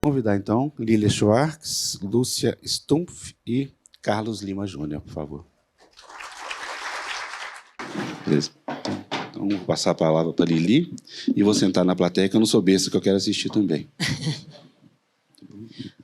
Convidar, então, Lília Schwartz, Lúcia Stumpf e Carlos Lima Júnior, por favor. Beleza. Então, vou passar a palavra para a Lili e vou sentar na plateia, que eu não sou besta, que eu quero assistir também.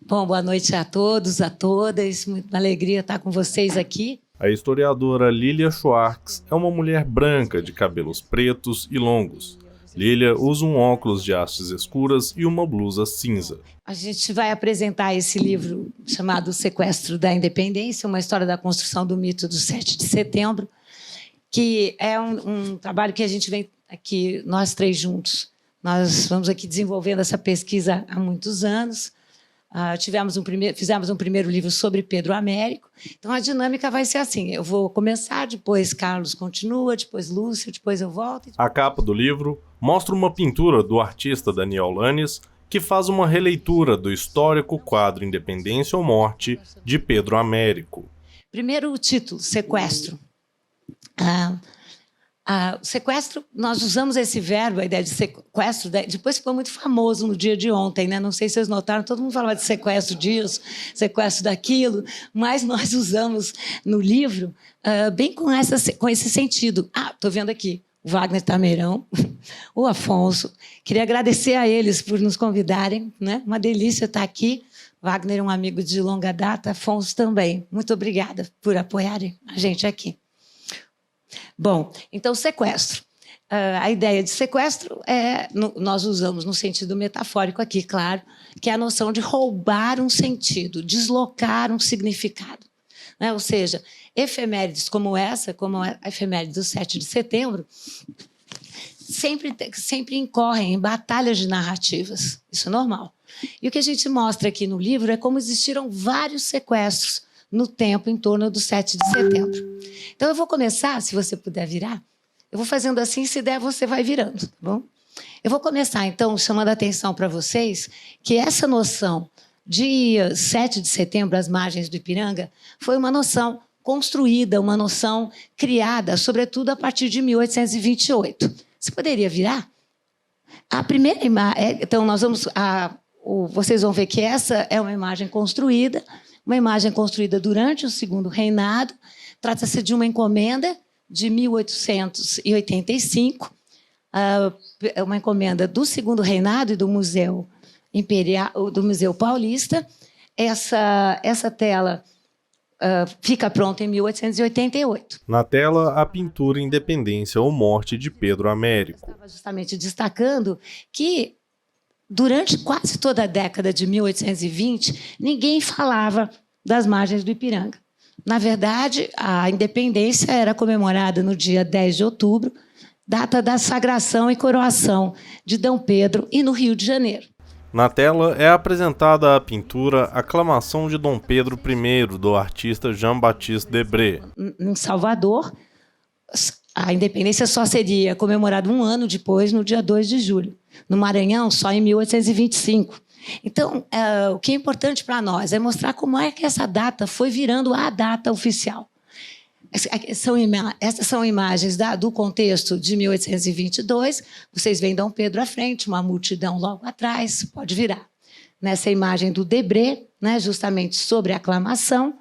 Bom, boa noite a todos, a todas. Muita alegria estar com vocês aqui. A historiadora Lília Schwartz é uma mulher branca de cabelos pretos e longos. Lília usa um óculos de hastes escuras e uma blusa cinza. A gente vai apresentar esse livro chamado O Sequestro da Independência, uma história da construção do mito do 7 de setembro, que é um trabalho que a gente vem aqui, nós três juntos. Nós vamos aqui desenvolvendo essa pesquisa há muitos anos. Fizemos um primeiro livro sobre Pedro Américo. Então, a dinâmica vai ser assim. Eu vou começar, depois Carlos continua, depois Lúcia, depois eu volto. A capa do livro mostra uma pintura do artista Daniel Lanes, que faz uma releitura do histórico quadro Independência ou Morte, de Pedro Américo. Primeiro o título, Sequestro. Sequestro, nós usamos esse verbo, a ideia de sequestro, depois ficou muito famoso no dia de ontem, né? Não sei se vocês notaram, todo mundo falava de sequestro disso, sequestro daquilo, mas nós usamos no livro bem com esse sentido. Estou vendo aqui o Wagner Tameirão, o Afonso. Queria agradecer a eles por nos convidarem, né? Uma delícia estar aqui. Wagner é um amigo de longa data, Afonso também. Muito obrigada por apoiarem a gente aqui. Bom, então, sequestro. A ideia de sequestro nós usamos no sentido metafórico aqui, claro, que é a noção de roubar um sentido, deslocar um significado. Né? Ou seja, efemérides como essa, como a efeméride do 7 de setembro, sempre incorrem em batalhas de narrativas. Isso é normal. E o que a gente mostra aqui no livro é como existiram vários sequestros no tempo em torno do 7 de setembro. Então, eu vou começar, se você puder virar, eu vou fazendo assim, se der, você vai virando, tá bom? Eu vou começar, então, chamando a atenção para vocês que essa noção de 7 de setembro, às margens do Ipiranga, foi uma noção construída, uma noção criada, sobretudo a partir de 1828. Você poderia virar? A primeira imagem... Então, vocês vão ver que essa é uma imagem construída durante o Segundo Reinado. Trata-se de uma encomenda de 1885, uma encomenda do Segundo Reinado e do Museu Imperial, do Museu Paulista. Essa tela fica pronta em 1888. Na tela, a pintura Independência ou Morte, de Pedro Américo. Estava justamente destacando que, durante quase toda a década de 1820, ninguém falava das margens do Ipiranga. Na verdade, a independência era comemorada no dia 10 de outubro, data da sagração e coroação de Dom Pedro, e no Rio de Janeiro. Na tela é apresentada a pintura Aclamação de Dom Pedro I, do artista Jean-Baptiste Debré. Em Salvador, a independência só seria comemorada um ano depois, no dia 2 de julho. No Maranhão, só em 1825. Então, o que é importante para nós é mostrar como é que essa data foi virando a data oficial. Essas são imagens do contexto de 1822. Vocês veem Dom Pedro à frente, uma multidão logo atrás, pode virar. Nessa imagem do Debré, né, justamente sobre a aclamação.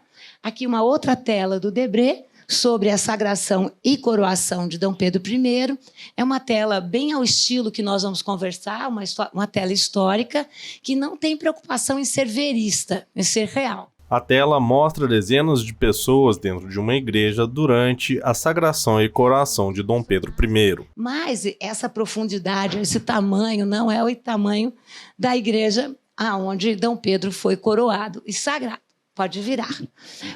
Aqui uma outra tela do Debré, sobre a sagração e coroação de Dom Pedro I. É uma tela bem ao estilo que nós vamos conversar, uma tela histórica, que não tem preocupação em ser verista, em ser real. A tela mostra dezenas de pessoas dentro de uma igreja durante a sagração e coroação de Dom Pedro I. Mas essa profundidade, esse tamanho, não é o tamanho da igreja onde Dom Pedro foi coroado e sagrado. Pode virar.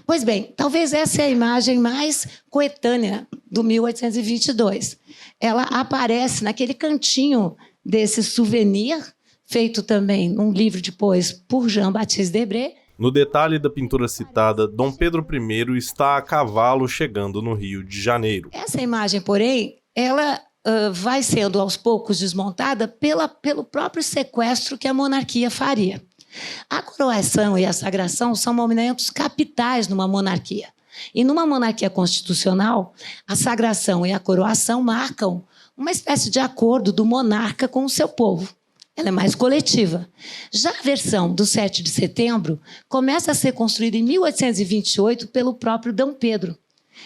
Pois bem, talvez essa é a imagem mais coetânea do 1822. Ela aparece naquele cantinho desse souvenir, feito também num livro depois por Jean-Baptiste Debré. No detalhe da pintura citada, Dom Pedro I está a cavalo chegando no Rio de Janeiro. Essa imagem, porém, ela vai sendo aos poucos desmontada pelo próprio sequestro que a monarquia faria. A coroação e a sagração são momentos capitais numa monarquia. E numa monarquia constitucional, a sagração e a coroação marcam uma espécie de acordo do monarca com o seu povo. ela é mais coletiva. Já a versão do 7 de setembro começa a ser construída em 1828 pelo próprio Dom Pedro,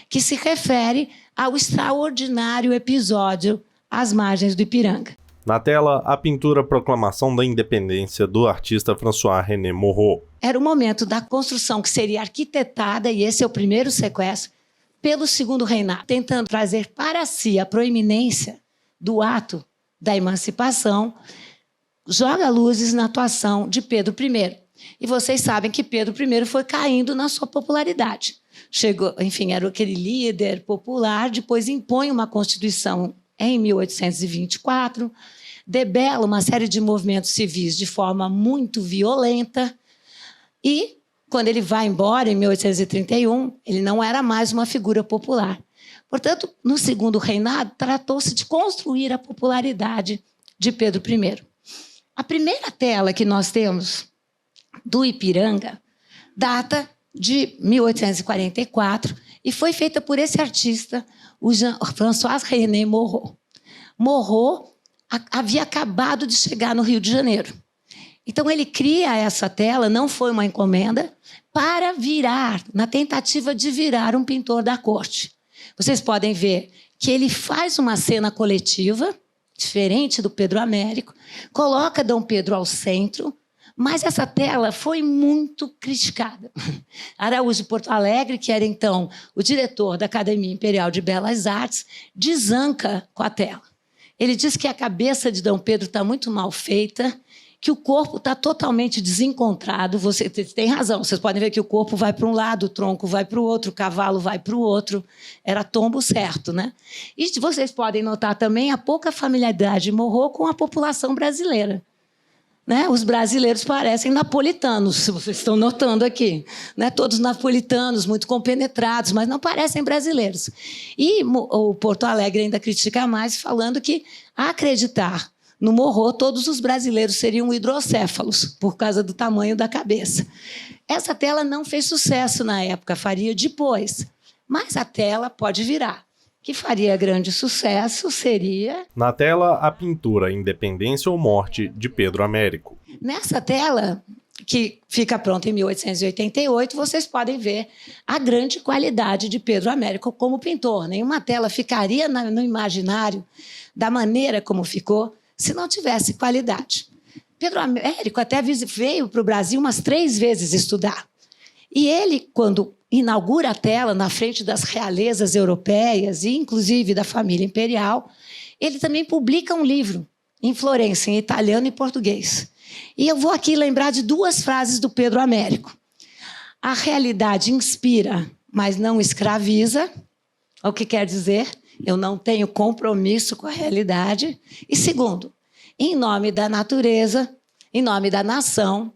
que se refere ao extraordinário episódio às margens do Ipiranga. Na tela, a pintura Proclamação da Independência, do artista François-René Moreau. Era o momento da construção que seria arquitetada, e esse é o primeiro sequestro, pelo Segundo Reinado, tentando trazer para si a proeminência do ato da emancipação, joga luzes na atuação de Pedro I. E vocês sabem que Pedro I foi caindo na sua popularidade. Chegou, enfim, era aquele líder popular, depois impõe uma Constituição em 1824, debela uma série de movimentos civis de forma muito violenta e, quando ele vai embora, em 1831, ele não era mais uma figura popular. Portanto, no Segundo Reinado, tratou-se de construir a popularidade de Pedro I. A primeira tela que nós temos do Ipiranga data de 1844 e foi feita por esse artista, o François-René Moreau. Moreau havia acabado de chegar no Rio de Janeiro. Então, ele cria essa tela, não foi uma encomenda, para virar, na tentativa de virar um pintor da corte. Vocês podem ver que ele faz uma cena coletiva, diferente do Pedro Américo, coloca Dom Pedro ao centro, mas essa tela foi muito criticada. Araújo Porto Alegre, que era então o diretor da Academia Imperial de Belas Artes, desanca com a tela. Ele diz que a cabeça de Dom Pedro está muito mal feita, que o corpo está totalmente desencontrado. Você tem razão, vocês podem ver que o corpo vai para um lado, o tronco vai para o outro, o cavalo vai para o outro. Era tombo certo, né? E vocês podem notar também a pouca familiaridade de Moreau com a população brasileira. Né? Os brasileiros parecem napolitanos, se vocês estão notando aqui. Né? Todos napolitanos, muito compenetrados, mas não parecem brasileiros. E o Porto Alegre ainda critica mais, falando que, a acreditar no Moreau, todos os brasileiros seriam hidrocéfalos, por causa do tamanho da cabeça. Essa tela não fez sucesso na época, faria depois. Mas a tela pode virar. Que faria grande sucesso seria... Na tela, a pintura Independência ou Morte, de Pedro Américo. Nessa tela, que fica pronta em 1888, vocês podem ver a grande qualidade de Pedro Américo como pintor. Nenhuma tela ficaria no imaginário da maneira como ficou se não tivesse qualidade. Pedro Américo até veio para o Brasil umas 3 vezes estudar. E ele, quando inaugura a tela na frente das realezas europeias e, inclusive, da família imperial, ele também publica um livro em Florença, em italiano e português. E eu vou aqui lembrar de 2 frases do Pedro Américo. A realidade inspira, mas não escraviza. O que quer dizer? Eu não tenho compromisso com a realidade. E segundo, em nome da natureza, em nome da nação,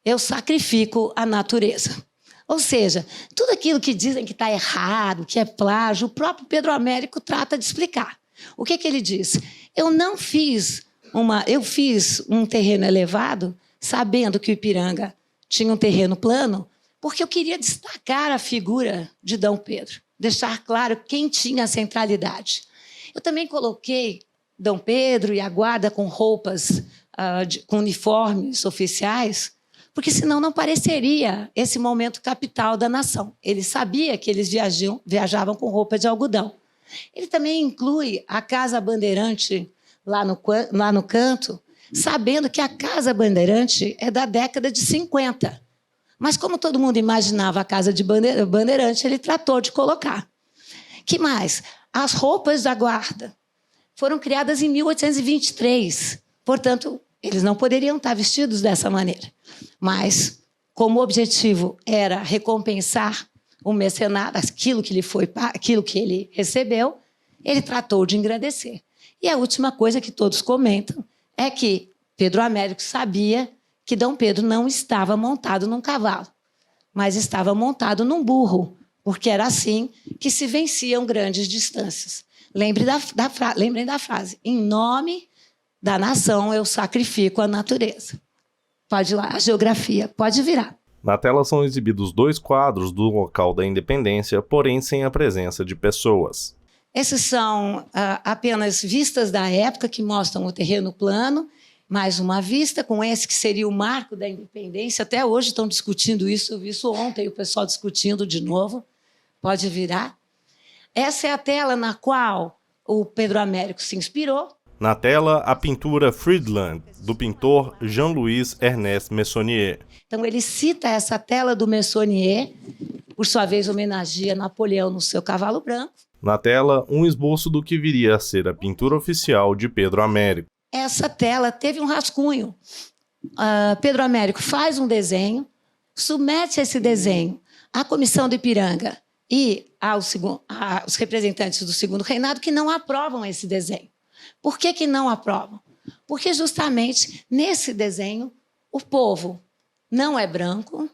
eu sacrifico a natureza. Ou seja, tudo aquilo que dizem que está errado, que é plágio, o próprio Pedro Américo trata de explicar. O que ele diz? Eu fiz um terreno elevado, sabendo que o Ipiranga tinha um terreno plano, porque eu queria destacar a figura de Dom Pedro, deixar claro quem tinha a centralidade. Eu também coloquei Dom Pedro e a guarda com roupas, com uniformes oficiais, porque senão não pareceria esse momento capital da nação. Ele sabia que eles viajavam com roupa de algodão. Ele também inclui a Casa Bandeirante lá no canto, sabendo que a Casa Bandeirante é da década de 50. Mas como todo mundo imaginava a Casa de Bandeirante, ele tratou de colocar. Que mais? As roupas da guarda foram criadas em 1823. Portanto, eles não poderiam estar vestidos dessa maneira. Mas, como o objetivo era recompensar o mecenato, aquilo que ele recebeu, ele tratou de engrandecer. E a última coisa que todos comentam é que Pedro Américo sabia que Dom Pedro não estava montado num cavalo, mas estava montado num burro, porque era assim que se venciam grandes distâncias. Lembrem da frase, em nome da nação eu sacrifico a natureza. Pode ir lá, a geografia, pode virar. Na tela são exibidos 2 quadros do local da independência, porém sem a presença de pessoas. Esses são apenas vistas da época que mostram o terreno plano mais uma vista, com esse que seria o marco da independência. Até hoje estão discutindo isso, eu vi isso ontem, o pessoal discutindo de novo. Pode virar. Essa é a tela na qual o Pedro Américo se inspirou. Na tela, a pintura Friedland, do pintor Jean-Louis Ernest Meissonier. Então, ele cita essa tela do Meissonier, por sua vez homenageia Napoleão no seu cavalo branco. Na tela, um esboço do que viria a ser a pintura oficial de Pedro Américo. Essa tela teve um rascunho. Pedro Américo faz um desenho, submete esse desenho à Comissão do Ipiranga e aos representantes do Segundo Reinado, que não aprovam esse desenho. Por que não aprovam? Porque justamente nesse desenho o povo não é branco,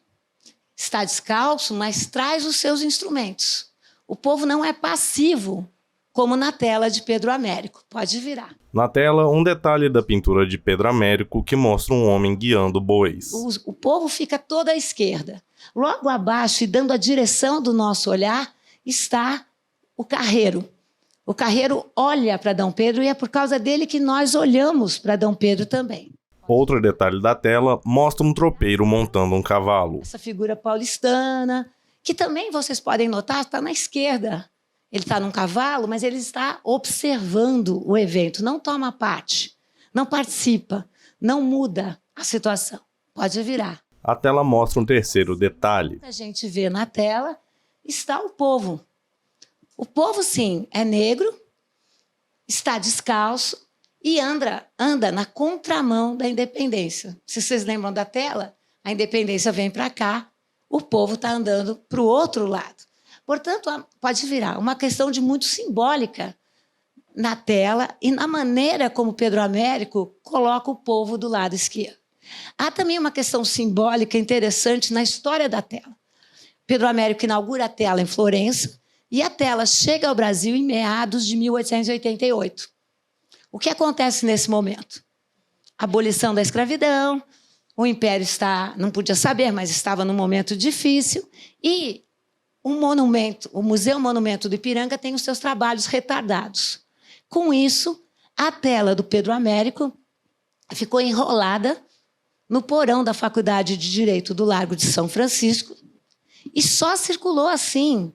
está descalço, mas traz os seus instrumentos. O povo não é passivo, como na tela de Pedro Américo. Pode virar. Na tela, um detalhe da pintura de Pedro Américo que mostra um homem guiando bois. O povo fica todo à esquerda. Logo abaixo, e dando a direção do nosso olhar, está o carreiro. O carreiro olha para Dom Pedro e é por causa dele que nós olhamos para Dom Pedro também. Outro detalhe da tela mostra um tropeiro montando um cavalo. Essa figura paulistana, que também vocês podem notar, está na esquerda. Ele está num cavalo, mas ele está observando o evento, não toma parte, não participa, não muda a situação. Pode virar. A tela mostra um terceiro detalhe. A gente vê na tela, está o povo. O povo, sim, é negro, está descalço e anda na contramão da independência. Se vocês lembram da tela, a independência vem para cá, o povo está andando para o outro lado. Portanto, pode virar uma questão de muito simbólica na tela e na maneira como Pedro Américo coloca o povo do lado esquerdo. Há também uma questão simbólica interessante na história da tela. Pedro Américo inaugura a tela em Florença e a tela chega ao Brasil em meados de 1888. O que acontece nesse momento? Abolição da escravidão, o Império não podia saber, mas estava num momento difícil, e o Museu Monumento do Ipiranga tem os seus trabalhos retardados. Com isso, a tela do Pedro Américo ficou enrolada no porão da Faculdade de Direito do Largo de São Francisco e só circulou assim,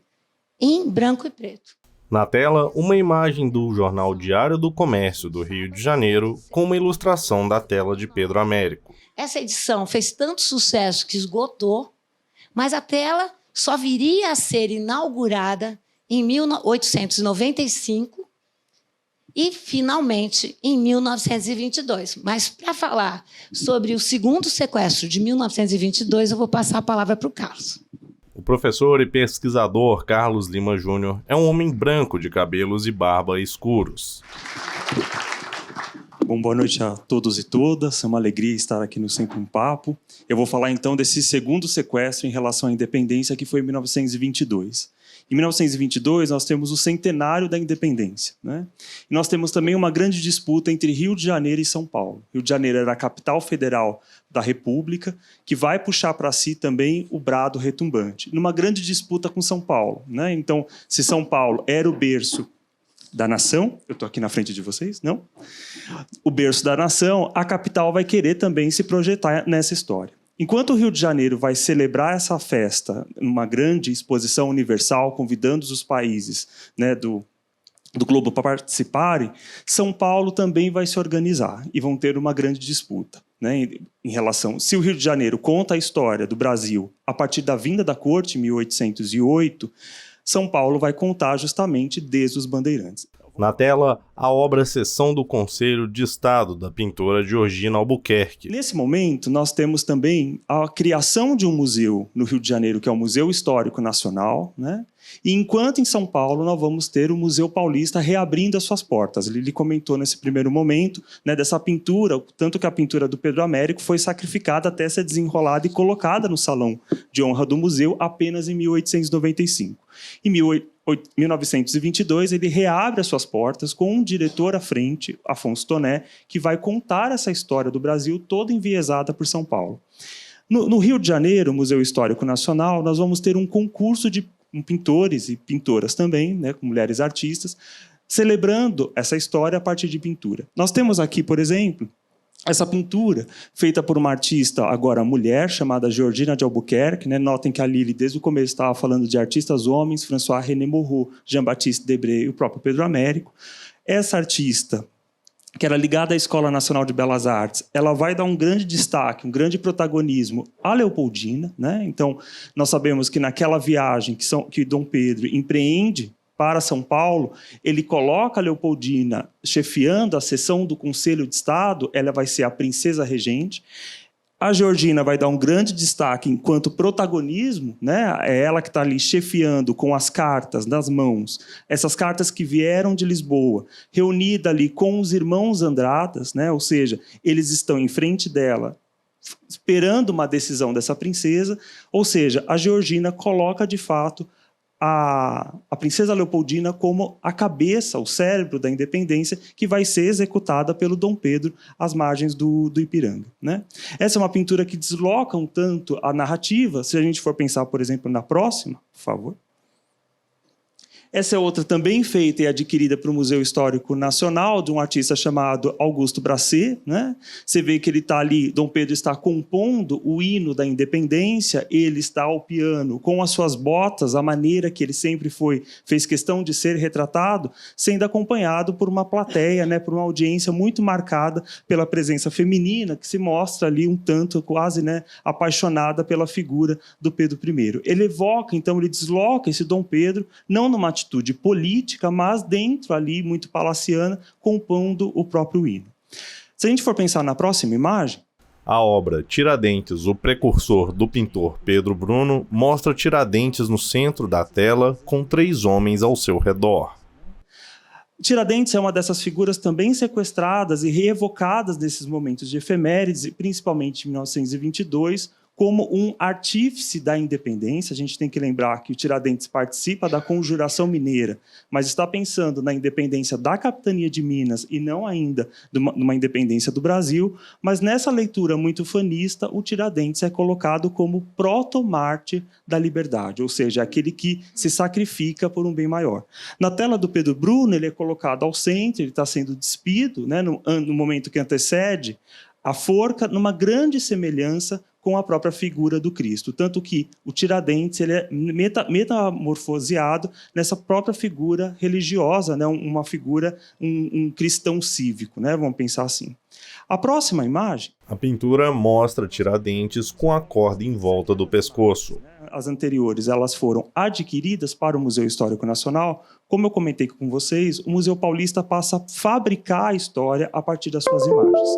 em branco e preto. Na tela, uma imagem do jornal Diário do Comércio do Rio de Janeiro com uma ilustração da tela de Pedro Américo. Essa edição fez tanto sucesso que esgotou, mas a tela só viria a ser inaugurada em 1895 e, finalmente, em 1922. Mas, para falar sobre o segundo sequestro de 1922, eu vou passar a palavra para o Carlos. O professor e pesquisador Carlos Lima Júnior é um homem branco de cabelos e barba escuros. Bom, boa noite a todos e todas. É uma alegria estar aqui no Sempre um Papo. Eu vou falar então desse segundo sequestro em relação à independência, que foi em 1922. Em 1922, nós temos o centenário da independência, né? E nós temos também uma grande disputa entre Rio de Janeiro e São Paulo. Rio de Janeiro era a capital federal da República, que vai puxar para si também o brado retumbante, numa grande disputa com São Paulo, né? Então, se São Paulo era o berço da nação, eu estou aqui na frente de vocês, não? O berço da nação, a capital vai querer também se projetar nessa história. Enquanto o Rio de Janeiro vai celebrar essa festa, uma grande exposição universal, convidando os países, né, do globo para participarem, São Paulo também vai se organizar e vão ter uma grande disputa, né, em relação... Se o Rio de Janeiro conta a história do Brasil a partir da vinda da corte, em 1808, São Paulo vai contar justamente desde os bandeirantes. Na tela, a obra Sessão do Conselho de Estado, da pintora Georgina Albuquerque. Nesse momento, nós temos também a criação de um museu no Rio de Janeiro, que é o Museu Histórico Nacional, né? E enquanto em São Paulo nós vamos ter o Museu Paulista reabrindo as suas portas. Ele comentou nesse primeiro momento, né, dessa pintura, tanto que a pintura do Pedro Américo foi sacrificada até ser desenrolada e colocada no Salão de Honra do Museu apenas em 1895. Em 1922, ele reabre as suas portas com um diretor à frente, Afonso Toné, que vai contar essa história do Brasil toda enviesada por São Paulo. No Rio de Janeiro, Museu Histórico Nacional, nós vamos ter um concurso de pintores e pintoras também, né, com mulheres artistas, celebrando essa história a partir de pintura. Nós temos aqui, por exemplo, Essa pintura, feita por uma artista, agora mulher, chamada Georgina de Albuquerque, né? Notem que a Lili, desde o começo, estava falando de artistas homens, François René Moreau, Jean-Baptiste Debré e o próprio Pedro Américo. Essa artista, que era ligada à Escola Nacional de Belas Artes, ela vai dar um grande destaque, um grande protagonismo à Leopoldina, né? Então, nós sabemos que naquela viagem que Dom Pedro empreende para São Paulo, ele coloca a Leopoldina chefiando a seção do Conselho de Estado, ela vai ser a princesa regente. A Georgina vai dar um grande destaque enquanto protagonismo, né? É ela que está ali chefiando com as cartas nas mãos, essas cartas que vieram de Lisboa, reunida ali com os irmãos Andradas, né? Ou seja, eles estão em frente dela, esperando uma decisão dessa princesa, ou seja, a Georgina coloca de fato a princesa Leopoldina como a cabeça, o cérebro da independência, que vai ser executada pelo Dom Pedro às margens do Ipiranga, né? Essa é uma pintura que desloca um tanto a narrativa. Se a gente for pensar, por exemplo, na próxima, por favor. Essa é outra também feita e adquirida para o Museu Histórico Nacional, de um artista chamado Augusto Brasset, né? Você vê que ele está ali, Dom Pedro está compondo o hino da independência, ele está ao piano com as suas botas, a maneira que ele sempre fez questão de ser retratado, sendo acompanhado por uma plateia, né? Por uma audiência muito marcada pela presença feminina, que se mostra ali um tanto quase, né? Apaixonada pela figura do Pedro I. Ele evoca, então, ele desloca esse Dom Pedro, não numa atitude política, mas dentro ali, muito palaciana, compondo o próprio hino. Se a gente for pensar na próxima imagem, a obra Tiradentes, o precursor do pintor Pedro Bruno, mostra Tiradentes no centro da tela, com 3 homens ao seu redor. Tiradentes é uma dessas figuras também sequestradas e reevocadas nesses momentos de efemérides, principalmente em 1922, como um artífice da independência. A gente tem que lembrar que o Tiradentes participa da Conjuração Mineira, mas está pensando na independência da capitania de Minas e não ainda numa independência do Brasil. Mas nessa leitura muito fanista, o Tiradentes é colocado como proto-mártir da liberdade, ou seja, aquele que se sacrifica por um bem maior. Na tela do Pedro Bruno, ele é colocado ao centro, ele está sendo despido, né, no momento que antecede a forca, numa grande semelhança com a própria figura do Cristo. Tanto que o Tiradentes ele é metamorfoseado nessa própria figura religiosa, né? Uma figura, um cristão cívico, né? Vamos pensar assim. A próxima imagem... A pintura mostra Tiradentes com a corda em volta do pescoço. As anteriores, elas foram adquiridas para o Museu Histórico Nacional. Como eu comentei com vocês, o Museu Paulista passa a fabricar a história a partir das suas imagens.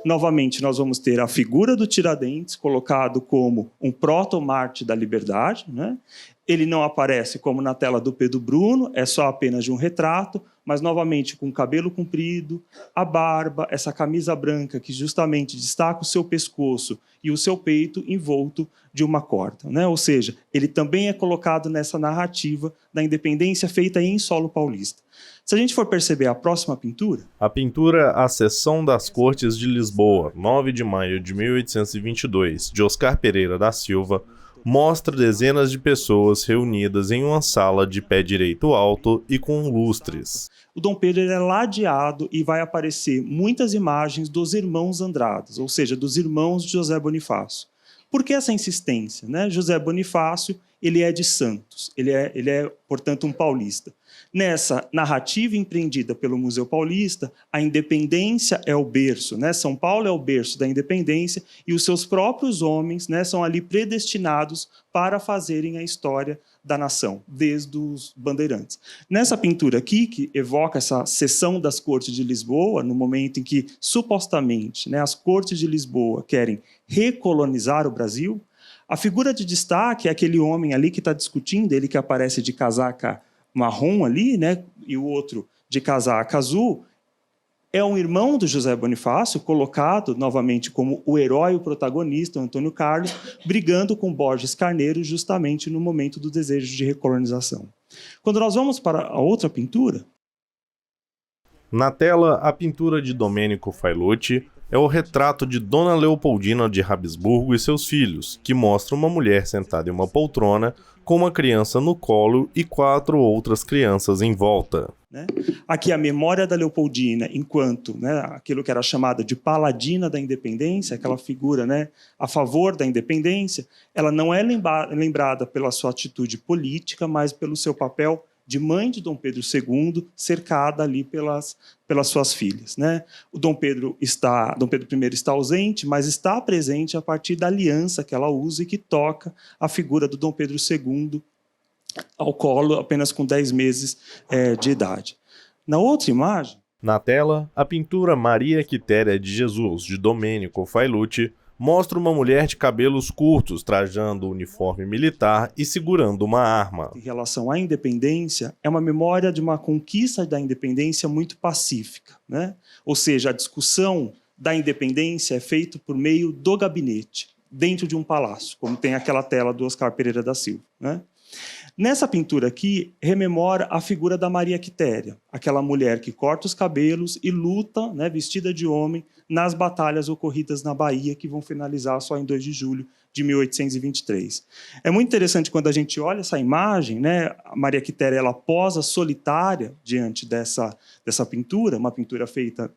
Novamente, nós vamos ter a figura do Tiradentes colocado como um proto-mártir da liberdade, né? Ele não aparece como na tela do Pedro Bruno, é só apenas de um retrato, mas novamente com o cabelo comprido, a barba, essa camisa branca que justamente destaca o seu pescoço e o seu peito envolto de uma corda, né? Ou seja, ele também é colocado nessa narrativa da independência feita em solo paulista. Se a gente for perceber a próxima pintura... A pintura A Sessão das Cortes de Lisboa, 9 de maio de 1822, de Oscar Pereira da Silva, mostra dezenas de pessoas reunidas em uma sala de pé direito alto e com lustres. O Dom Pedro é ladeado e vai aparecer muitas imagens dos irmãos Andradas, ou seja, dos irmãos de José Bonifácio. Por que essa insistência, né? José Bonifácio, ele é de Santos, ele é, portanto, um paulista. Nessa narrativa empreendida pelo Museu Paulista, a independência é o berço, né? São Paulo é o berço da independência e os seus próprios homens, né, são ali predestinados para fazerem a história da nação, desde os bandeirantes. Nessa pintura aqui, que evoca essa sessão das Cortes de Lisboa, no momento em que, supostamente, né, as Cortes de Lisboa querem recolonizar o Brasil, a figura de destaque é aquele homem ali que está discutindo, ele que aparece de casaca marrom ali, né, e o outro de casaca azul, é um irmão do José Bonifácio, colocado novamente como o herói, o protagonista, o Antônio Carlos, brigando com Borges Carneiro justamente no momento do desejo de recolonização. Quando nós vamos para a outra pintura... Na tela, a pintura de Domênico Failucci é o retrato de Dona Leopoldina de Habsburgo e seus filhos, que mostra uma mulher sentada em uma poltrona com uma criança no colo e 4 outras crianças em volta. né? Aqui a memória da Leopoldina, enquanto, né, aquilo que era chamada de paladina da independência, aquela figura, né, a favor da independência, ela não é lembrada pela sua atitude política, mas pelo seu papel de mãe de Dom Pedro II, cercada ali pelas suas filhas, né? O Dom Pedro I está ausente, mas está presente a partir da aliança que ela usa e que toca a figura do Dom Pedro II ao colo apenas com 10 meses de idade. Na outra imagem... Na tela, a pintura Maria Quitéria de Jesus, de Domenico Failucci, mostra uma mulher de cabelos curtos trajando o uniforme militar e segurando uma arma. Em relação à independência, é uma memória de uma conquista da independência muito pacífica, né? Ou seja, a discussão da independência é feita por meio do gabinete, dentro de um palácio, como tem aquela tela do Oscar Pereira da Silva, né? Nessa pintura aqui, rememora a figura da Maria Quitéria, aquela mulher que corta os cabelos e luta, né, vestida de homem, nas batalhas ocorridas na Bahia, que vão finalizar só em 2 de julho de 1823. É muito interessante quando a gente olha essa imagem, né, a Maria Quitéria ela posa solitária diante dessa pintura, uma pintura feita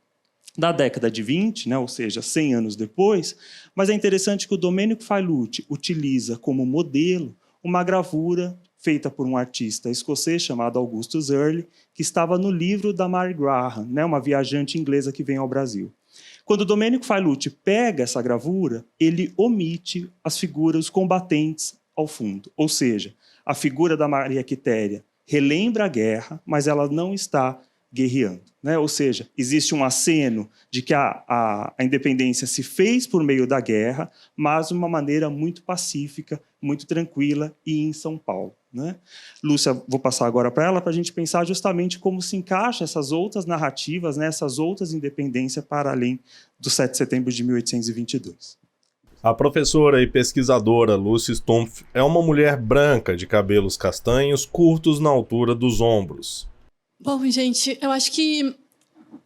da década de 20, né, ou seja, 100 anos depois, mas é interessante que o Domenico Failucci utiliza como modelo uma gravura feita por um artista escocês chamado Augustus Early, que estava no livro da Mary Graham, né, uma viajante inglesa que vem ao Brasil. Quando Domenico Failucci pega essa gravura, ele omite as figuras combatentes ao fundo, ou seja, a figura da Maria Quitéria relembra a guerra, mas ela não está guerreando, né? Ou seja, existe um aceno de que a independência se fez por meio da guerra, mas de uma maneira muito pacífica, muito tranquila e em São Paulo, né? Lúcia, vou passar agora para ela para a gente pensar justamente como se encaixa essas outras narrativas, né, essas outras independências para além do 7 de setembro de 1822. A professora e pesquisadora Lúcia Stumpf é uma mulher branca de cabelos castanhos curtos na altura dos ombros. Bom, gente, eu acho que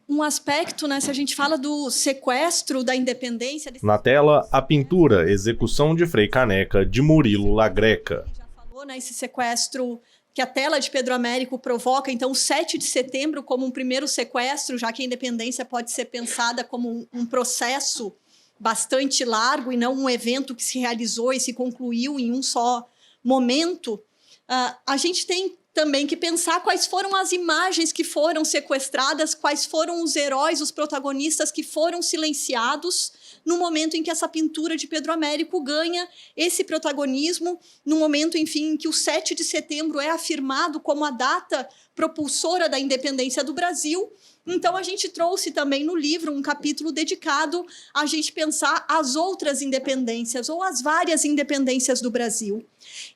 um aspecto, né, se a gente fala do sequestro da independência... Na tela, a pintura Execução de Frei Caneca, de Murilo Lagreca. Já falou, né, esse sequestro que a tela de Pedro Américo provoca, então, o 7 de setembro como um primeiro sequestro, já que a independência pode ser pensada como um processo bastante largo e não um evento que se realizou e se concluiu em um só momento. A gente tem também que pensar quais foram as imagens que foram sequestradas, quais foram os heróis, os protagonistas que foram silenciados no momento em que essa pintura de Pedro Américo ganha esse protagonismo, no momento, enfim, em que o 7 de setembro é afirmado como a data propulsora da independência do Brasil. Então, a gente trouxe também no livro um capítulo dedicado a gente pensar as outras independências ou as várias independências do Brasil.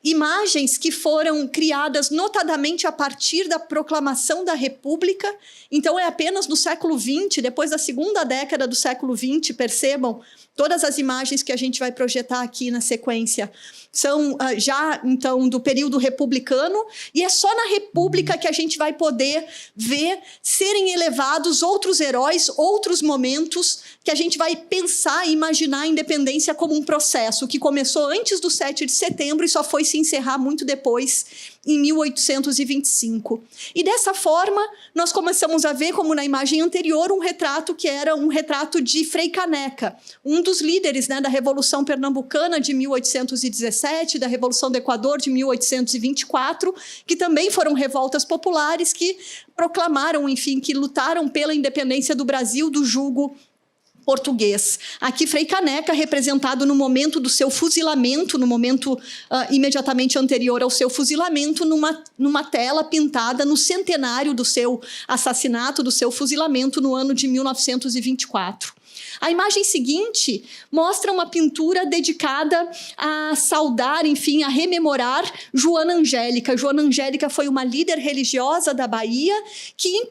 Imagens que foram criadas notadamente a partir da proclamação da República. Então, é apenas no século XX, depois da segunda década do século XX, percebam, todas as imagens que a gente vai projetar aqui na sequência são já, então, do período republicano, e é só na República que a gente vai poder ver serem elevados outros heróis, outros momentos, que a gente vai pensar e imaginar a independência como um processo que começou antes do 7 de setembro e só foi se encerrar muito depois, em 1825. E dessa forma, nós começamos a ver, como na imagem anterior, um retrato que era um retrato de Frei Caneca, um dos líderes, né, da Revolução Pernambucana de 1817, da Revolução do Equador de 1824, que também foram revoltas populares que proclamaram, enfim, que lutaram pela independência do Brasil do jugo português. Aqui, Frei Caneca, representado no momento do seu fuzilamento, no momento imediatamente anterior ao seu fuzilamento, numa tela pintada no centenário do seu assassinato, do seu fuzilamento, no ano de 1924. A imagem seguinte mostra uma pintura dedicada a saudar, enfim, a rememorar Joana Angélica. Joana Angélica foi uma líder religiosa da Bahia que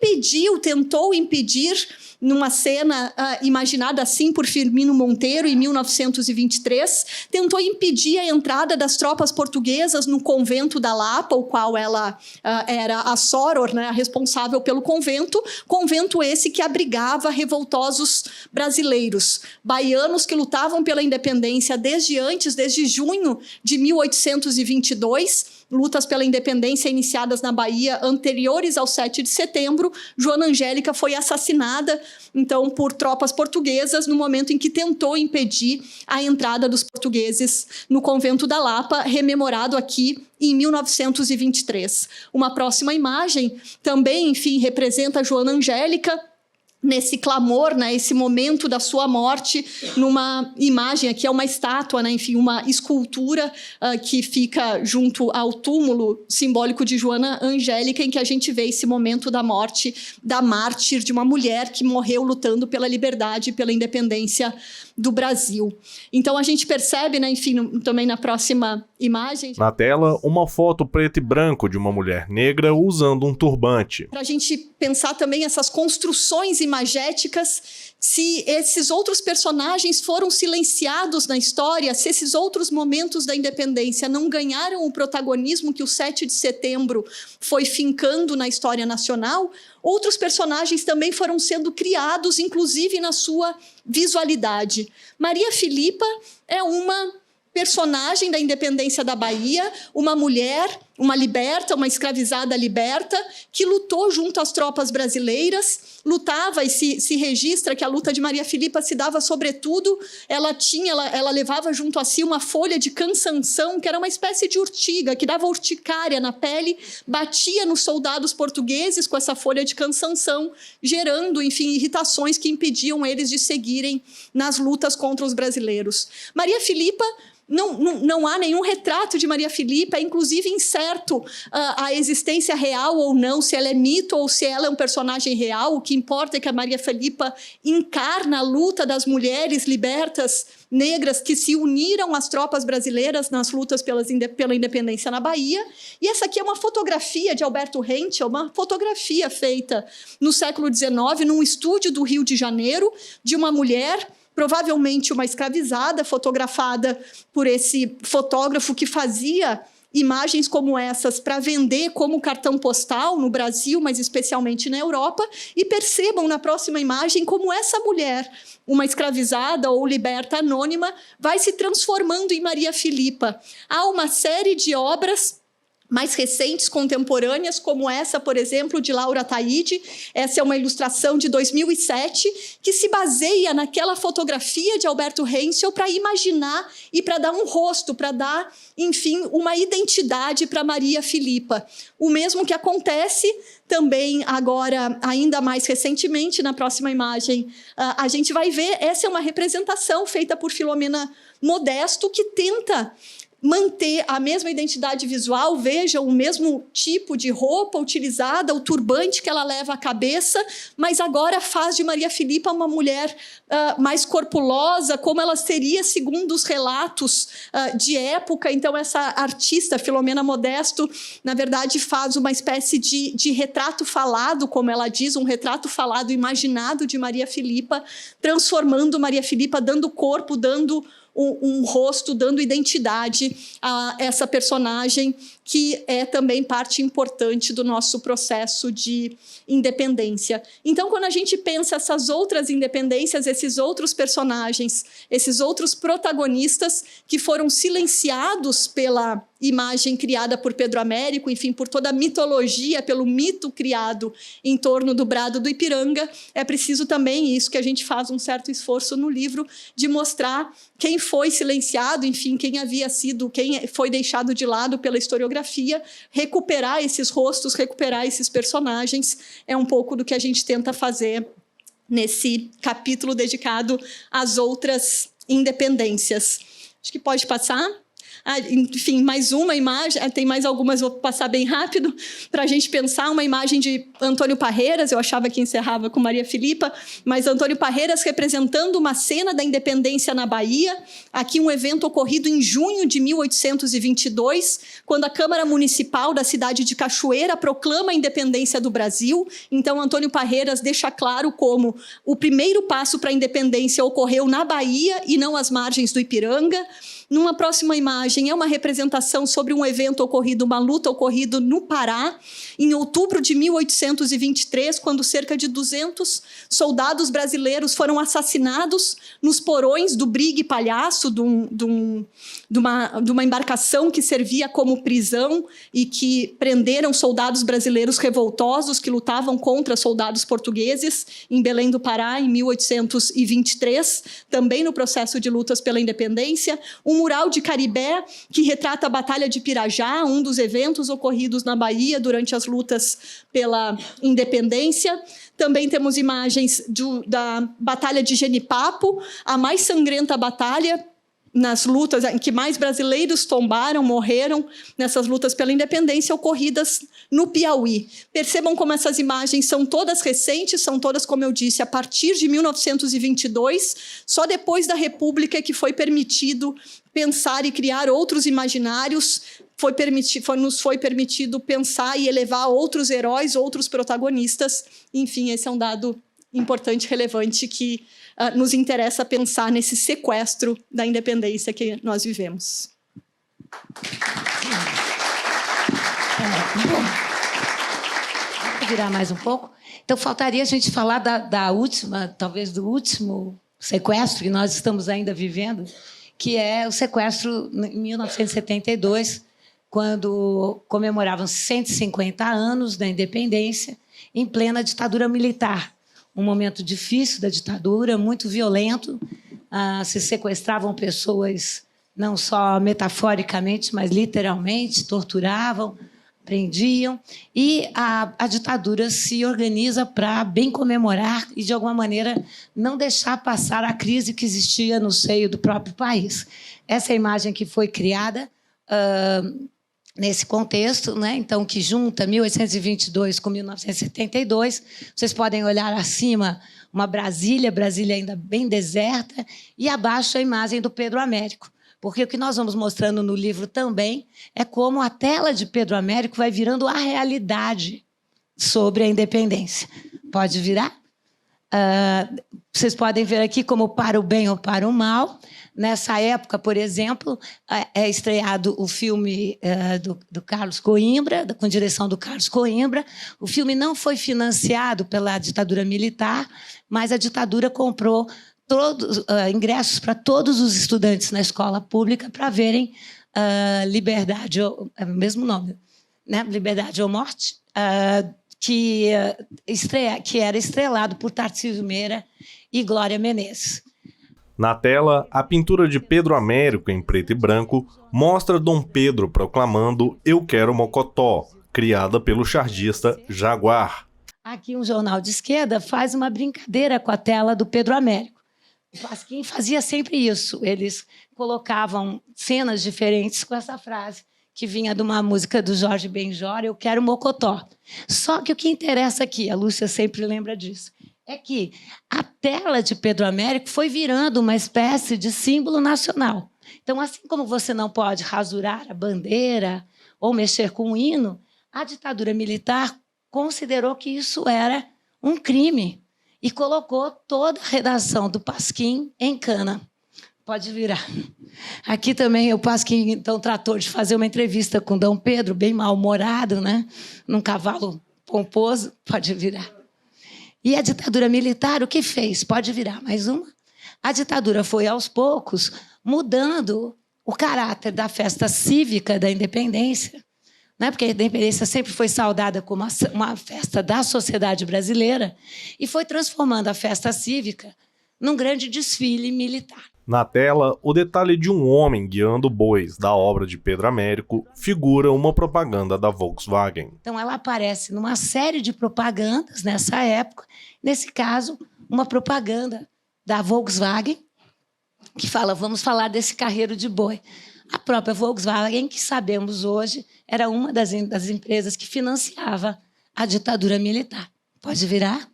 tentou impedir, numa cena imaginada assim por Firmino Monteiro, em 1923, tentou impedir a entrada das tropas portuguesas no convento da Lapa, o qual ela era a soror, né, a responsável pelo convento esse que abrigava revoltosos brasileiros, baianos que lutavam pela independência desde junho de 1822, lutas pela independência iniciadas na Bahia anteriores ao 7 de setembro, Joana Angélica foi assassinada, então, por tropas portuguesas no momento em que tentou impedir a entrada dos portugueses no convento da Lapa, rememorado aqui em 1923. Uma próxima imagem também, enfim, representa Joana Angélica nesse clamor, né, esse momento da sua morte, numa imagem, aqui é uma estátua, né, enfim, uma escultura que fica junto ao túmulo simbólico de Joana Angélica, em que a gente vê esse momento da morte da mártir, de uma mulher que morreu lutando pela liberdade e pela independência do Brasil. Então a gente percebe, né, enfim, também na próxima imagem... Na tela, uma foto preto e branco de uma mulher negra usando um turbante. Para a gente pensar também essas construções imagéticas, se esses outros personagens foram silenciados na história, se esses outros momentos da independência não ganharam o protagonismo que o 7 de setembro foi fincando na história nacional, outros personagens também foram sendo criados, inclusive na sua visualidade. Maria Filipa é uma personagem da independência da Bahia, uma mulher, uma liberta, uma escravizada liberta, que lutou junto às tropas brasileiras, lutava e se registra que a luta de Maria Filipa se dava sobretudo, ela levava junto a si uma folha de cansanção, que era uma espécie de urtiga, que dava urticária na pele, batia nos soldados portugueses com essa folha de cansanção, gerando, enfim, irritações que impediam eles de seguirem nas lutas contra os brasileiros. Maria Filipa, não há nenhum retrato de Maria Filipa, é inclusive incerto a existência real ou não, se ela é mito ou se ela é um personagem real. O que importa é que a Maria Filipa encarna a luta das mulheres libertas negras que se uniram às tropas brasileiras nas lutas pela independência na Bahia. E essa aqui é uma fotografia de Alberto Henschel, uma fotografia feita no século XIX, num estúdio do Rio de Janeiro, de uma mulher, provavelmente uma escravizada, fotografada por esse fotógrafo que fazia imagens como essas para vender como cartão postal no Brasil, mas especialmente na Europa. E percebam na próxima imagem como essa mulher, uma escravizada ou liberta anônima, vai se transformando em Maria Filipa. Há uma série de obras mais recentes, contemporâneas, como essa, por exemplo, de Laura Taide. Essa é uma ilustração de 2007, que se baseia naquela fotografia de Alberto Henschel para imaginar e para dar um rosto, para dar, enfim, uma identidade para Maria Filipa. O mesmo que acontece também agora, ainda mais recentemente, na próxima imagem, a gente vai ver, essa é uma representação feita por Filomena Modesto, que tenta manter a mesma identidade visual, vejam o mesmo tipo de roupa utilizada, o turbante que ela leva à cabeça, mas agora faz de Maria Filipa uma mulher mais corpulosa, como ela seria segundo os relatos de época. Então, essa artista, Filomena Modesto, na verdade, faz uma espécie de retrato falado, como ela diz, um retrato falado imaginado de Maria Filipa, transformando Maria Filipa, dando corpo, dando um rosto, dando identidade a essa personagem, que é também parte importante do nosso processo de independência. Então, quando a gente pensa essas outras independências, esses outros personagens, esses outros protagonistas que foram silenciados pela imagem criada por Pedro Américo, enfim, por toda a mitologia, pelo mito criado em torno do Brado do Ipiranga, é preciso também, isso que a gente faz um certo esforço no livro, de mostrar quem foi silenciado, enfim, quem havia sido, quem foi deixado de lado pela historiografia, recuperar esses rostos, recuperar esses personagens, é um pouco do que a gente tenta fazer nesse capítulo dedicado às outras independências. Acho que pode passar. Enfim, mais uma imagem, tem mais algumas, vou passar bem rápido, para a gente pensar uma imagem de Antônio Parreiras. Eu achava que encerrava com Maria Filipa, mas Antônio Parreiras representando uma cena da independência na Bahia, aqui um evento ocorrido em junho de 1822, quando a Câmara Municipal da cidade de Cachoeira proclama a independência do Brasil. Então, Antônio Parreiras deixa claro como o primeiro passo para a independência ocorreu na Bahia e não às margens do Ipiranga. Numa próxima imagem, é uma representação sobre um evento ocorrido, uma luta ocorrida no Pará, em outubro de 1823, quando cerca de 200 soldados brasileiros foram assassinados nos porões do Brigue Palhaço, de uma embarcação que servia como prisão e que prenderam soldados brasileiros revoltosos que lutavam contra soldados portugueses em Belém do Pará, em 1823, também no processo de lutas pela independência. Um mural de Caribé, que retrata a Batalha de Pirajá, um dos eventos ocorridos na Bahia durante as lutas pela independência. Também temos imagens da Batalha de Genipapo, a mais sangrenta batalha nas lutas em que mais brasileiros tombaram, morreram nessas lutas pela independência ocorridas no Piauí. Percebam como essas imagens são todas recentes, são todas, como eu disse, a partir de 1922, só depois da República que foi permitido pensar e criar outros imaginários, nos foi permitido pensar e elevar outros heróis, outros protagonistas. Enfim, esse é um dado importante, relevante, que nos interessa pensar nesse sequestro da independência que nós vivemos. Vou virar mais um pouco. Então, faltaria a gente falar da última, talvez do último sequestro que nós estamos ainda vivendo, que é o sequestro em 1972, quando comemoravam 150 anos da independência, em plena ditadura militar. Um momento difícil da ditadura, muito violento. Se sequestravam pessoas não só metaforicamente, mas literalmente, torturavam, prendiam. E a ditadura se organiza para bem comemorar e, de alguma maneira, não deixar passar a crise que existia no seio do próprio país. Essa é a imagem que foi criada nesse contexto, né? Então, que junta 1822 com 1972. Vocês podem olhar acima uma Brasília ainda bem deserta, e abaixo a imagem do Pedro Américo. Porque o que nós vamos mostrando no livro também é como a tela de Pedro Américo vai virando a realidade sobre a independência. Pode virar? Vocês podem ver aqui como para o bem ou para o mal. Nessa época, por exemplo, é estreado o filme do Carlos Coimbra, com direção do Carlos Coimbra. O filme não foi financiado pela ditadura militar, mas a ditadura comprou ingressos para todos os estudantes na escola pública para verem Liberdade, é o mesmo nome, né? Liberdade ou Morte, que era estrelado por Tarcísio Meira e Glória Menezes. Na tela, a pintura de Pedro Américo, em preto e branco, mostra Dom Pedro proclamando "Eu quero Mocotó", criada pelo chargista Jaguar. Aqui um jornal de esquerda faz uma brincadeira com a tela do Pedro Américo. O Pasquim fazia sempre isso. Eles colocavam cenas diferentes com essa frase, que vinha de uma música do Jorge Benjor, "Eu quero Mocotó". Só que o que interessa aqui, a Lúcia sempre lembra disso, é que a tela de Pedro Américo foi virando uma espécie de símbolo nacional. Então, assim como você não pode rasurar a bandeira ou mexer com o hino, a ditadura militar considerou que isso era um crime e colocou toda a redação do Pasquim em cana. Pode virar. Aqui também o Pasquim então tratou de fazer uma entrevista com Dom Pedro, bem mal-humorado, né? Num cavalo pomposo. Pode virar. E a ditadura militar, o que fez? Pode virar mais uma. A ditadura foi, aos poucos, mudando o caráter da festa cívica da independência, né? Porque a independência sempre foi saudada como uma festa da sociedade brasileira, e foi transformando a festa cívica num grande desfile militar. Na tela, o detalhe de um homem guiando bois da obra de Pedro Américo figura uma propaganda da Volkswagen. Então, ela aparece numa série de propagandas nessa época. Nesse caso, uma propaganda da Volkswagen, que fala, vamos falar desse carreiro de boi. A própria Volkswagen, que sabemos hoje, era uma das empresas que financiava a ditadura militar. Pode virar?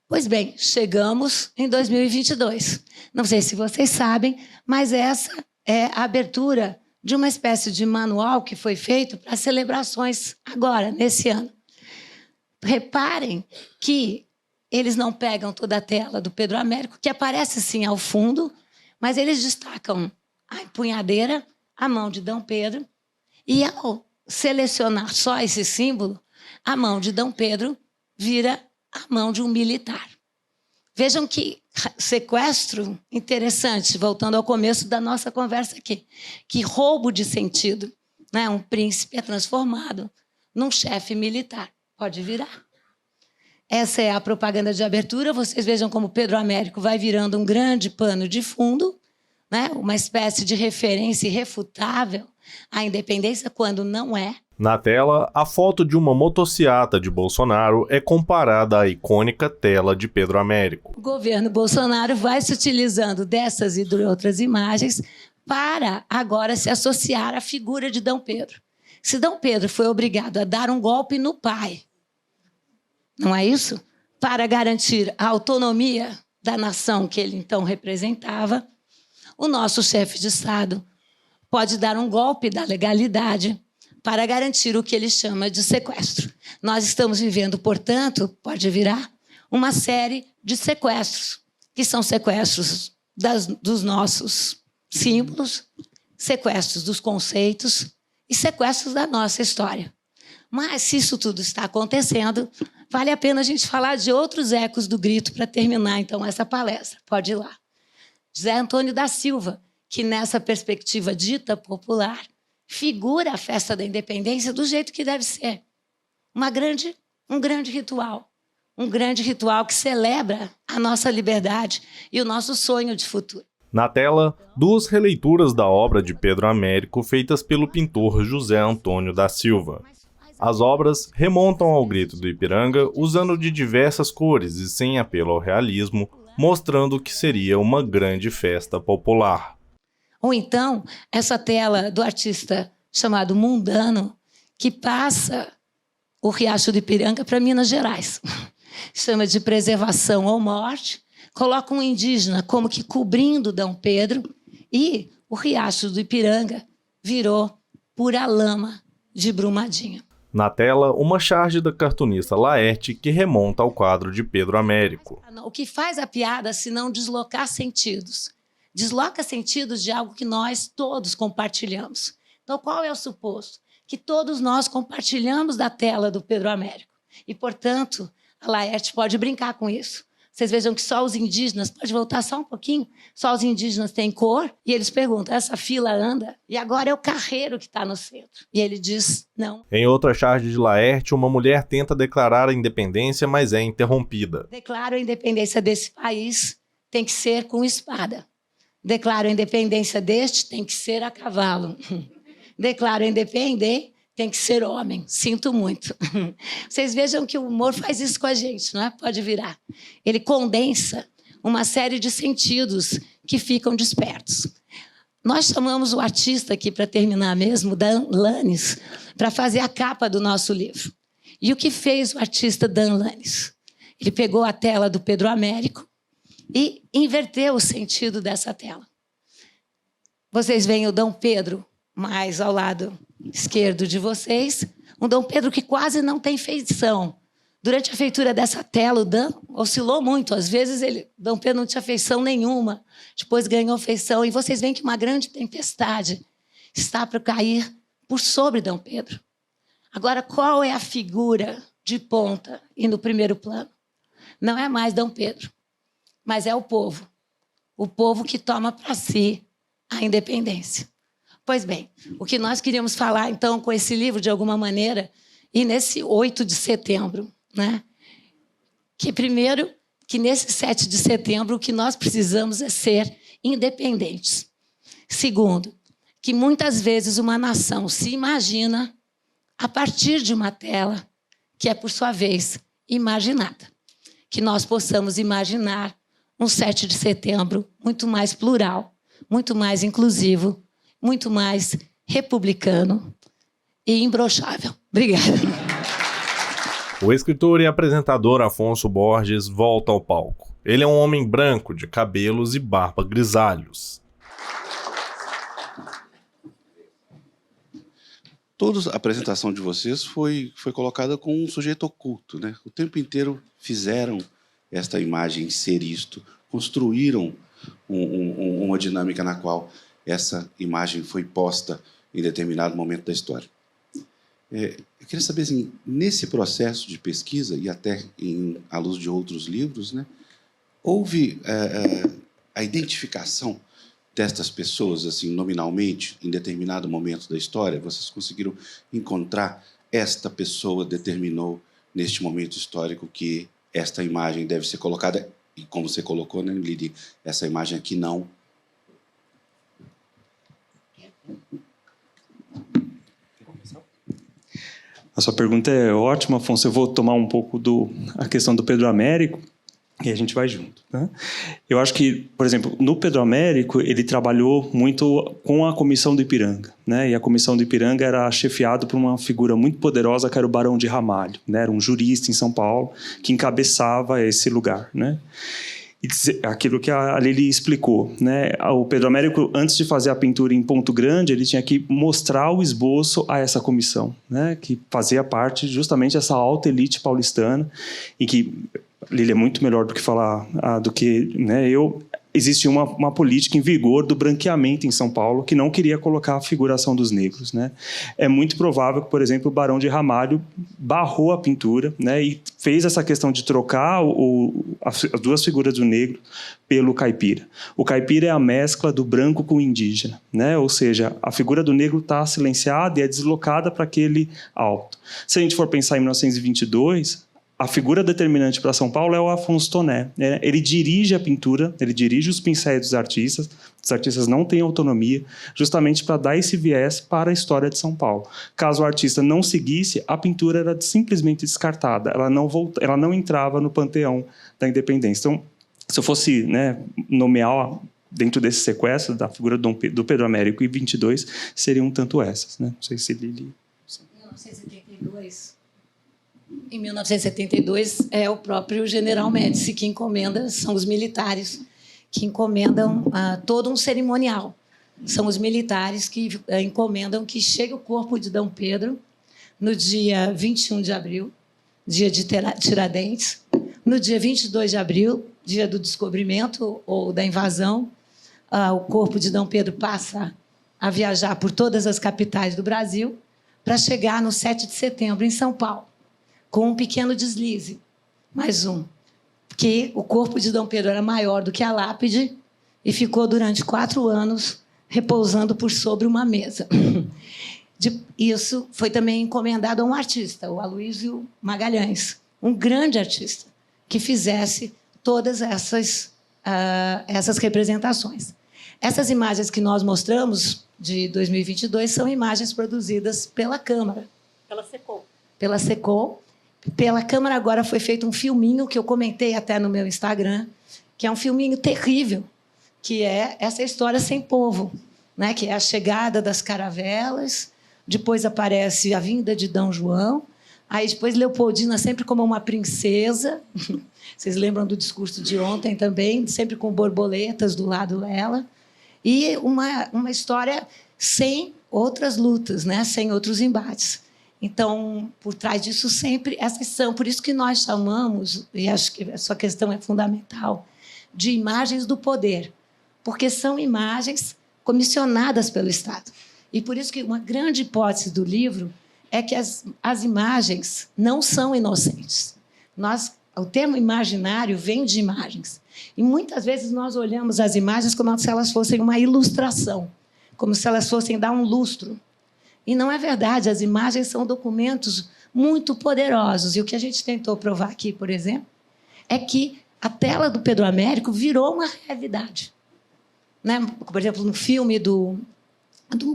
Pois bem, chegamos em 2022. Não sei se vocês sabem, mas essa é a abertura de uma espécie de manual que foi feito para celebrações agora, nesse ano. Reparem que eles não pegam toda a tela do Pedro Américo, que aparece sim ao fundo, mas eles destacam a empunhadeira, a mão de D. Pedro, e ao selecionar só esse símbolo, a mão de D. Pedro vira a mão de um militar. Vejam que sequestro interessante, voltando ao começo da nossa conversa aqui. Que roubo de sentido, né? Um príncipe é transformado num chefe militar. Pode virar. Essa é a propaganda de abertura. Vocês vejam como Pedro Américo vai virando um grande pano de fundo, né? Uma espécie de referência irrefutável à independência, quando não é. Na tela, a foto de uma motociata de Bolsonaro é comparada à icônica tela de Pedro Américo. O governo Bolsonaro vai se utilizando dessas e de outras imagens para agora se associar à figura de D. Pedro. Se D. Pedro foi obrigado a dar um golpe no pai, não é isso? Para garantir a autonomia da nação que ele então representava, o nosso chefe de Estado pode dar um golpe da legalidade para garantir o que ele chama de sequestro. Nós estamos vivendo, portanto, pode virar, uma série de sequestros, que são sequestros dos nossos símbolos, sequestros dos conceitos e sequestros da nossa história. Mas, se isso tudo está acontecendo, vale a pena a gente falar de outros ecos do grito para terminar, então, essa palestra. Pode ir lá. José Antônio da Silva, que nessa perspectiva dita popular, figura a festa da independência do jeito que deve ser. Um grande ritual. Um grande ritual que celebra a nossa liberdade e o nosso sonho de futuro. Na tela, duas releituras da obra de Pedro Américo feitas pelo pintor José Antônio da Silva. As obras remontam ao Grito do Ipiranga usando de diversas cores e sem apelo ao realismo, mostrando que seria uma grande festa popular. Ou então, essa tela do artista chamado Mundano, que passa o Riacho do Ipiranga para Minas Gerais. Chama de preservação ou morte, coloca um indígena como que cobrindo D. Pedro, e o Riacho do Ipiranga virou pura lama de Brumadinho. Na tela, uma charge da cartunista Laerte que remonta ao quadro de Pedro Américo. O que faz a piada se não deslocar sentidos? Desloca sentidos de algo que nós todos compartilhamos. Então, qual é o suposto? Que todos nós compartilhamos da tela do Pedro Américo. E, portanto, a Laerte pode brincar com isso. Vocês vejam que só os indígenas, pode voltar só um pouquinho, só os indígenas têm cor, e eles perguntam, essa fila anda? E agora é o carreiro que está no centro. E ele diz, não. Em outra charge de Laerte, uma mulher tenta declarar a independência, mas é interrompida. Declaro a independência desse país, tem que ser com espada. Declaro a independência deste, tem que ser a cavalo. Declaro a independência, tem que ser homem. Sinto muito. Vocês vejam que o humor faz isso com a gente, não é? Pode virar. Ele condensa uma série de sentidos que ficam dispersos. Nós chamamos o artista aqui, para terminar mesmo, Dan Lanes, para fazer a capa do nosso livro. E o que fez o artista Dan Lanes? Ele pegou a tela do Pedro Américo e inverteu o sentido dessa tela. Vocês veem o D. Pedro mais ao lado esquerdo de vocês, um D. Pedro que quase não tem feição. Durante a feitura dessa tela, o Dan oscilou muito. Às vezes, D. Pedro não tinha feição nenhuma. Depois ganhou feição. E vocês veem que uma grande tempestade está para cair por sobre D. Pedro. Agora, qual é a figura de ponta e no primeiro plano? Não é mais D. Pedro, mas é o povo. O povo que toma para si a independência. Pois bem, o que nós queríamos falar, então, com esse livro, de alguma maneira, e nesse 8 de setembro, né? Que, primeiro, que nesse 7 de setembro, o que nós precisamos é ser independentes. Segundo, que muitas vezes uma nação se imagina a partir de uma tela que é, por sua vez, imaginada. Que nós possamos imaginar um 7 de setembro muito mais plural, muito mais inclusivo, muito mais republicano e imbrochável. Obrigada. O escritor e apresentador Afonso Borges volta ao palco. Ele é um homem branco, de cabelos e barba grisalhos. Toda a apresentação de vocês foi colocada com um sujeito oculto, né? O tempo inteiro fizeram esta imagem ser isto, construíram uma dinâmica na qual essa imagem foi posta em determinado momento da história. Eu queria saber, assim, nesse processo de pesquisa, e até à luz de outros livros, né, houve a identificação destas pessoas, assim, nominalmente, em determinado momento da história? Vocês conseguiram encontrar esta pessoa determinou, neste momento histórico, que esta imagem deve ser colocada, e como você colocou, né, Lili, essa imagem aqui não... A sua pergunta é ótima, Afonso. Eu vou tomar um pouco a questão do Pedro Américo e a gente vai junto. Né? Eu acho que, por exemplo, no Pedro Américo, ele trabalhou muito com a Comissão do Ipiranga. Né? E a Comissão do Ipiranga era chefiada por uma figura muito poderosa, que era o Barão de Ramalho. Né? Era um jurista em São Paulo que encabeçava esse lugar. Né? Aquilo que a Lili explicou, né? O Pedro Américo, antes de fazer a pintura em ponto grande, ele tinha que mostrar o esboço a essa comissão, né? Que fazia parte justamente dessa alta elite paulistana, e que Lili é muito melhor do que falar do que, né, eu. Existia uma política em vigor do branqueamento em São Paulo, que não queria colocar a figuração dos negros. Né? É muito provável que, por exemplo, o Barão de Ramalho barrou a pintura, né, e fez essa questão de trocar as duas figuras do negro pelo caipira. O caipira é a mescla do branco com o indígena. Né? Ou seja, a figura do negro está silenciada e é deslocada para aquele alto. Se a gente for pensar em 1922... a figura determinante para São Paulo é o Afonso Toné. Né? Ele dirige a pintura, ele dirige os pincéis dos artistas. Os artistas não têm autonomia, justamente para dar esse viés para a história de São Paulo. Caso o artista não seguisse, a pintura era simplesmente descartada. Ela não entrava no panteão da independência. Então, se eu fosse, né, nomear dentro desse sequestro da figura do Pedro Américo e 22, seriam tanto essas. Né? Não sei se Lili... 1972... Em 1972, é o próprio general Médici que encomenda, são os militares que encomendam todo um cerimonial. São os militares que encomendam que chegue o corpo de D. Pedro no dia 21 de abril, dia de Tiradentes, no dia 22 de abril, dia do descobrimento ou da invasão. O corpo de D. Pedro passa a viajar por todas as capitais do Brasil para chegar no 7 de setembro, em São Paulo, com um pequeno deslize, mais um, que o corpo de D. Pedro era maior do que a lápide e ficou durante 4 anos repousando por sobre uma mesa. Isso foi também encomendado a um artista, o Aloysio Magalhães, um grande artista, que fizesse todas essas representações. Essas imagens que nós mostramos, de 2022, são imagens produzidas pela Câmara. Pela Secom. Pela Câmara agora foi feito um filminho que eu comentei até no meu Instagram, que é um filminho terrível, que é essa história sem povo, né? Que é a chegada das caravelas, depois aparece a vinda de D. João, aí depois Leopoldina sempre como uma princesa, vocês lembram do discurso de ontem também, sempre com borboletas do lado dela, e uma história sem outras lutas, né? Sem outros embates. Então, por trás disso sempre essas são, por isso que nós chamamos, e acho que a sua questão é fundamental, de imagens do poder, porque são imagens comissionadas pelo Estado. E por isso que uma grande hipótese do livro é que as imagens não são inocentes. O termo imaginário vem de imagens. E muitas vezes nós olhamos as imagens como se elas fossem uma ilustração, como se elas fossem dar um lustro. E não é verdade, as imagens são documentos muito poderosos. E o que a gente tentou provar aqui, por exemplo, é que a tela do Pedro Américo virou uma realidade. Né? Por exemplo, no filme do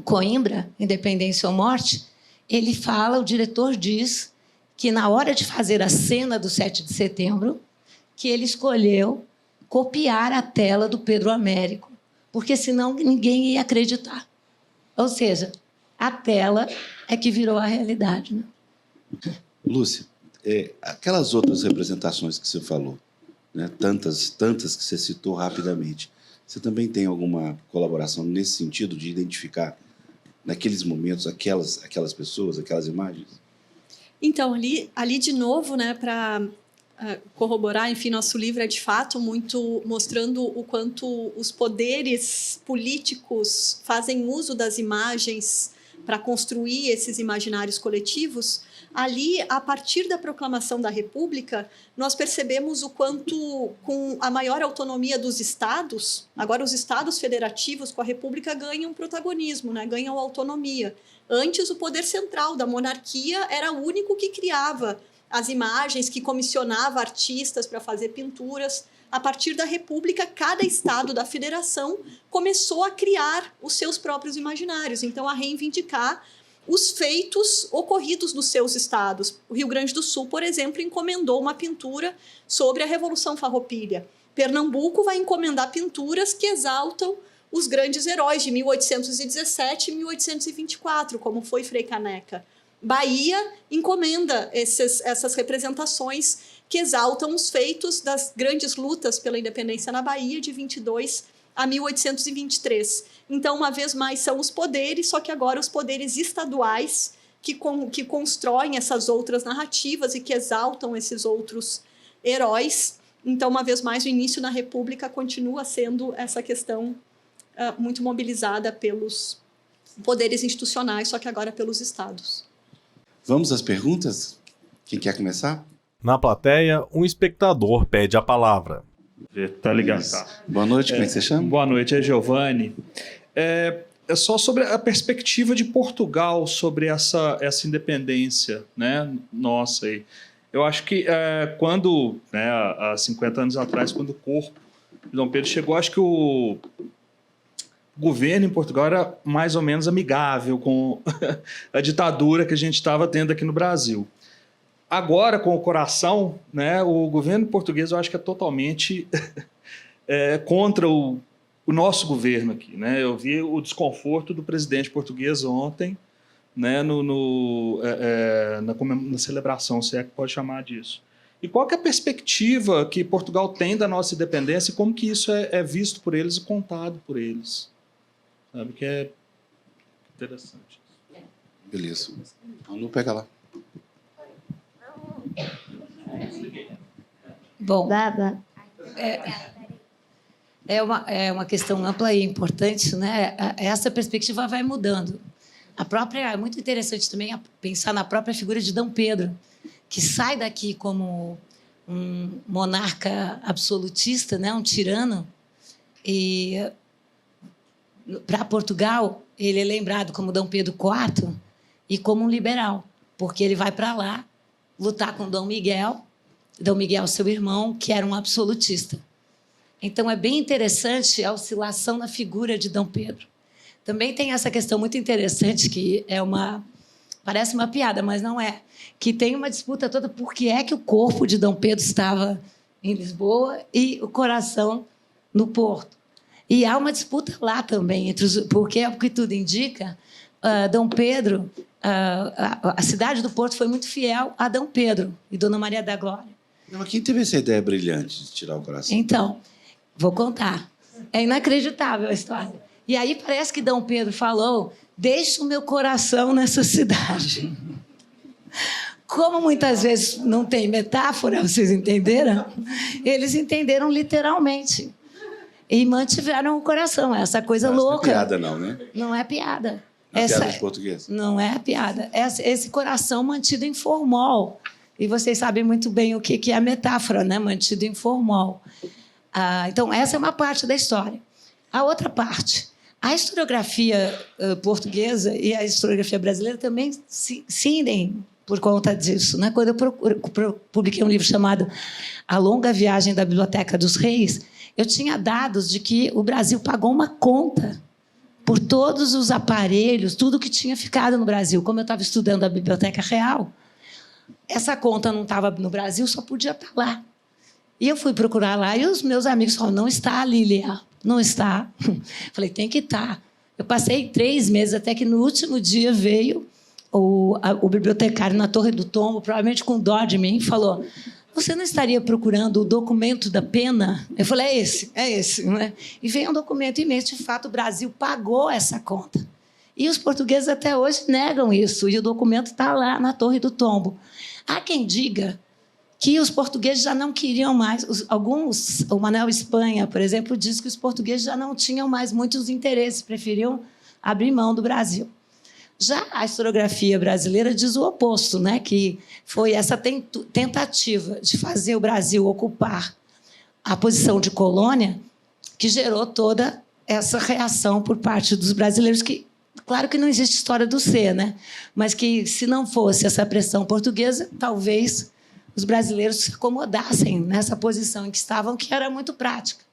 Coimbra, Independência ou Morte, ele fala, o diretor diz, que na hora de fazer a cena do 7 de setembro, que ele escolheu copiar a tela do Pedro Américo, porque senão ninguém ia acreditar. Ou seja, a tela é que virou a realidade. Né? Lúcia, aquelas outras representações que você falou, né, tantas que você citou rapidamente, você também tem alguma colaboração nesse sentido de identificar, naqueles momentos, aquelas pessoas, aquelas imagens? Então, ali de novo, né, para corroborar, enfim, nosso livro é de fato muito mostrando o quanto os poderes políticos fazem uso das imagens para construir esses imaginários coletivos. Ali, a partir da proclamação da República, nós percebemos o quanto, com a maior autonomia dos estados, agora os estados federativos com a República ganham protagonismo, né? Ganham autonomia. Antes, o poder central da monarquia era o único que criava as imagens, que comissionava artistas para fazer pinturas. A partir da República, cada estado da federação começou a criar os seus próprios imaginários, então a reivindicar os feitos ocorridos nos seus estados. O Rio Grande do Sul, por exemplo, encomendou uma pintura sobre a Revolução Farroupilha. Pernambuco vai encomendar pinturas que exaltam os grandes heróis de 1817 e 1824, como foi Frei Caneca. Bahia encomenda essas representações que exaltam os feitos das grandes lutas pela independência na Bahia, de 22 a 1823. Então, uma vez mais, são os poderes, só que agora os poderes estaduais que constroem essas outras narrativas e que exaltam esses outros heróis. Então, uma vez mais, o início na República continua sendo essa questão muito mobilizada pelos poderes institucionais, só que agora pelos estados. Vamos às perguntas? Quem quer começar? Na plateia, um espectador pede a palavra. Tá ligado, Isso. tá. Boa noite, como é que você chama? Boa noite, é Giovanni. É só sobre a perspectiva de Portugal sobre essa independência, né, nossa aí. Eu acho que quando, né, há 50 anos atrás, quando o corpo de Dom Pedro chegou, acho que o governo em Portugal era mais ou menos amigável com a ditadura que a gente estava tendo aqui no Brasil. Agora, com o coração, né, o governo português eu acho que é totalmente contra o nosso governo aqui, né? Eu vi o desconforto do presidente português ontem, né, na celebração, se é que pode chamar disso. E qual que é a perspectiva que Portugal tem da nossa independência e como que isso é visto por eles e contado por eles? Sabe, que é interessante. Beleza. Vamos pegar lá. Bom, é uma questão ampla e importante, né? Essa perspectiva vai mudando. É muito interessante também pensar na própria figura de Dom Pedro, que sai daqui como um monarca absolutista, né? Um tirano, e para Portugal ele é lembrado como Dom Pedro IV e como um liberal, porque ele vai para lá lutar com Dom Miguel, seu irmão, que era um absolutista. Então, é bem interessante a oscilação na figura de Dom Pedro. Também tem essa questão muito interessante, que parece uma piada, mas não é, que tem uma disputa toda por que é que o corpo de Dom Pedro estava em Lisboa e o coração no Porto. E há uma disputa lá também, porque, é o que tudo indica, Dom Pedro, a cidade do Porto foi muito fiel a Dom Pedro e Dona Maria da Glória. Não, mas quem teve essa ideia brilhante de tirar o coração? Então, vou contar. É inacreditável a história. E aí parece que Dom Pedro falou: deixa o meu coração nessa cidade. Como muitas vezes não tem metáfora, vocês entenderam? Eles entenderam literalmente. E mantiveram o coração, essa coisa louca. Não é piada, não, né? Não é piada. Não é piada de português. Não é piada. Esse coração mantido em formol. E vocês sabem muito bem o que é a metáfora, né? Mantido em formol. Então, essa é uma parte da história. A outra parte, a historiografia portuguesa e a historiografia brasileira também se cindem por conta disso, né? Quando eu publiquei um livro chamado A Longa Viagem da Biblioteca dos Reis, eu tinha dados de que o Brasil pagou uma conta por todos os aparelhos, tudo que tinha ficado no Brasil. Como eu estava estudando a Biblioteca Real, essa conta não estava no Brasil, só podia estar lá. E eu fui procurar lá e os meus amigos falaram: não está, Lília, não está. Falei: tem que estar. Eu passei 3 meses, até que no último dia veio o bibliotecário na Torre do Tombo, provavelmente com dó de mim, e falou: você não estaria procurando o documento da pena? Eu falei: é esse. Né? E veio um documento imenso. De fato, o Brasil pagou essa conta. E os portugueses até hoje negam isso. E o documento está lá na Torre do Tombo. Há quem diga que os portugueses já não queriam mais. O Manuel Espanha, por exemplo, diz que os portugueses já não tinham mais muitos interesses, preferiam abrir mão do Brasil. Já a historiografia brasileira diz o oposto, né? Que foi essa tentativa de fazer o Brasil ocupar a posição de colônia que gerou toda essa reação por parte dos brasileiros, que, claro que não existe história do ser, né? Mas que, se não fosse essa pressão portuguesa, talvez os brasileiros se acomodassem nessa posição em que estavam, que era muito prática.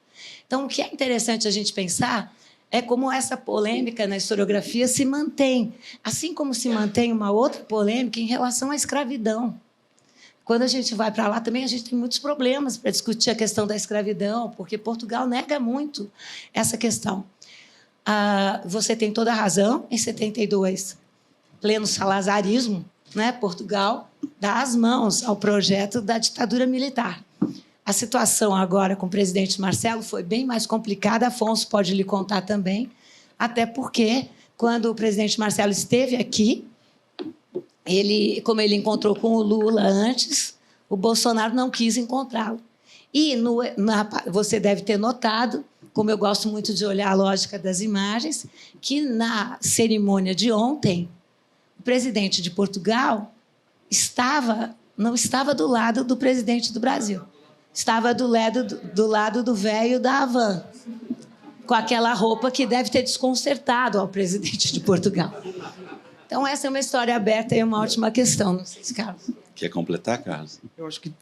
Então, o que é interessante a gente pensar é como essa polêmica na historiografia se mantém, assim como se mantém uma outra polêmica em relação à escravidão. Quando a gente vai para lá, também a gente tem muitos problemas para discutir a questão da escravidão, porque Portugal nega muito essa questão. Você tem toda a razão, em 72, pleno salazarismo, né? Portugal dá as mãos ao projeto da ditadura militar. A situação agora com o presidente Marcelo foi bem mais complicada, Afonso pode lhe contar também, até porque, quando o presidente Marcelo esteve aqui, como ele encontrou com o Lula antes, o Bolsonaro não quis encontrá-lo. E você deve ter notado, como eu gosto muito de olhar a lógica das imagens, que na cerimônia de ontem, o presidente de Portugal não estava do lado do presidente do Brasil. Estava do lado do velho da Havan, com aquela roupa que deve ter desconcertado ao presidente de Portugal. Então, essa é uma história aberta e uma ótima questão. Não sei se, Carlos. Quer completar, Carlos? Eu acho que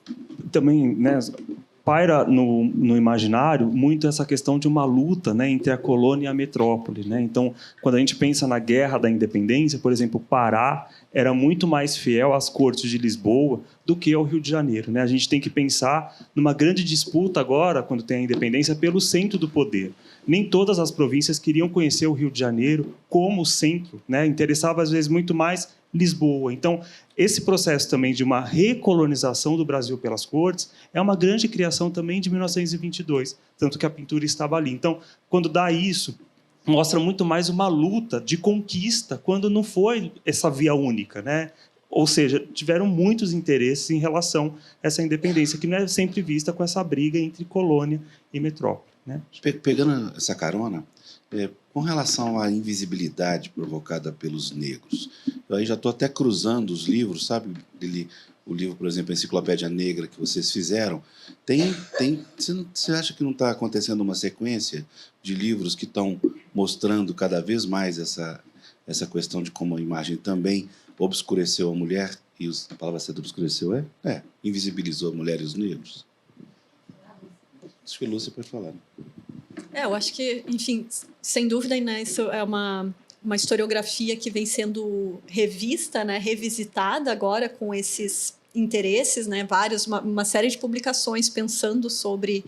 também, né, paira no imaginário muito essa questão de uma luta, né, entre a colônia e a metrópole, né? Então, quando a gente pensa na Guerra da Independência, por exemplo, o Pará era muito mais fiel às cortes de Lisboa do que ao Rio de Janeiro, né? A gente tem que pensar numa grande disputa agora, quando tem a independência, pelo centro do poder. Nem todas as províncias queriam conhecer o Rio de Janeiro como centro, né? Interessava, às vezes, muito mais Lisboa. Então, esse processo também de uma recolonização do Brasil pelas cortes é uma grande criação também de 1922, tanto que a pintura estava ali. Então, quando dá isso, mostra muito mais uma luta de conquista, quando não foi essa via única, né? Ou seja, tiveram muitos interesses em relação a essa independência, que não é sempre vista com essa briga entre colônia e metrópole, né? Pegando essa carona, com relação à invisibilidade provocada pelos negros, eu aí já estou até cruzando os livros, sabe? O livro, por exemplo, a Enciclopédia Negra, que vocês fizeram, você acha que não está acontecendo uma sequência de livros que estão mostrando cada vez mais essa questão de como a imagem também obscureceu a mulher, e a palavra certa obscureceu invisibilizou a mulher e os negros? Acho que a Lúcia pode falar. Eu acho que, enfim, sem dúvida, né, isso é uma historiografia que vem sendo revista, né, revisitada agora com esses interesses, né, uma série de publicações pensando sobre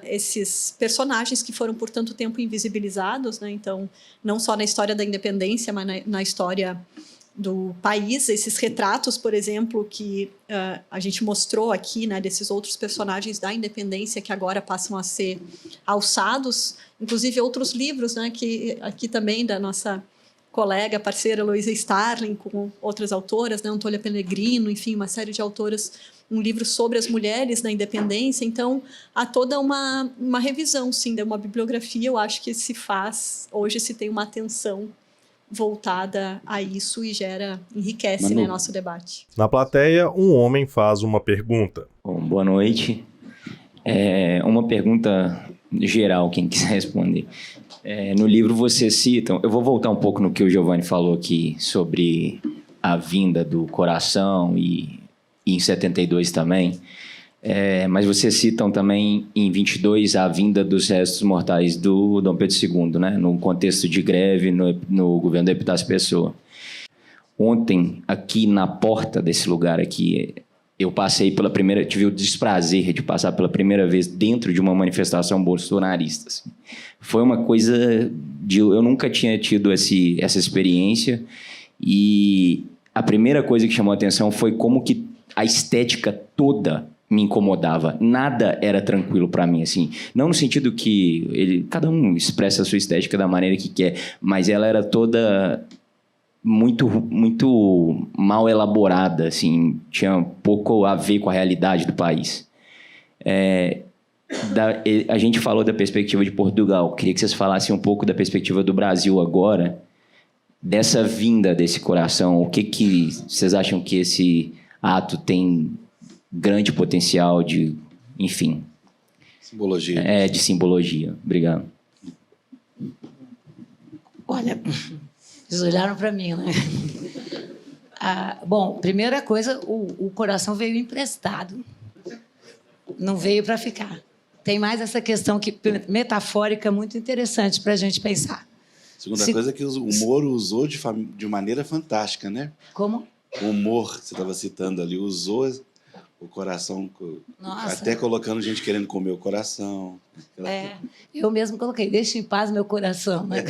esses personagens que foram por tanto tempo invisibilizados, né, então, não só na história da independência, mas na história do país, esses retratos, por exemplo, que a gente mostrou aqui, né, desses outros personagens da independência que agora passam a ser alçados, inclusive outros livros, né, que aqui também da nossa colega, parceira Luísa Starling, com outras autoras, né, Antônia Pellegrino, enfim, uma série de autoras, um livro sobre as mulheres na independência. Então, há toda uma revisão, sim, de uma bibliografia, eu acho que hoje se tem uma atenção voltada a isso e enriquece, né, nosso debate. Na plateia, um homem faz uma pergunta. Bom, boa noite. Uma pergunta geral, quem quiser responder. No livro você cita, eu vou voltar um pouco no que o Giovanni falou aqui sobre a vinda do coração e em 72 também, mas vocês citam também em 22 a vinda dos restos mortais do Dom Pedro II, né, no contexto de greve no governo do Epitácio Pessoa. Ontem, aqui na porta desse lugar aqui, eu tive o desprazer de passar pela primeira vez dentro de uma manifestação bolsonarista. Assim. Foi uma coisa eu nunca tinha tido essa experiência, e a primeira coisa que chamou a atenção foi como que a estética toda me incomodava. Nada era tranquilo para mim, assim. Não no sentido que cada um expressa a sua estética da maneira que quer, mas ela era toda muito mal elaborada, assim, tinha pouco a ver com a realidade do país. A gente falou da perspectiva de Portugal, queria que vocês falassem um pouco da perspectiva do Brasil agora, dessa vinda desse coração. O que vocês acham que esse ato tem grande potencial de, enfim... Simbologia. De simbologia. Obrigado. Olha, eles olharam para mim, né? Bom, primeira coisa, o coração veio emprestado. Não veio para ficar. Tem mais essa questão metafórica muito interessante para a gente pensar. Segunda coisa é que o Moro usou de maneira fantástica, né? Como? O humor, que você estava citando ali, usou o coração, Nossa. até colocando gente querendo comer o coração. Eu mesmo coloquei, deixa em paz meu coração. Né?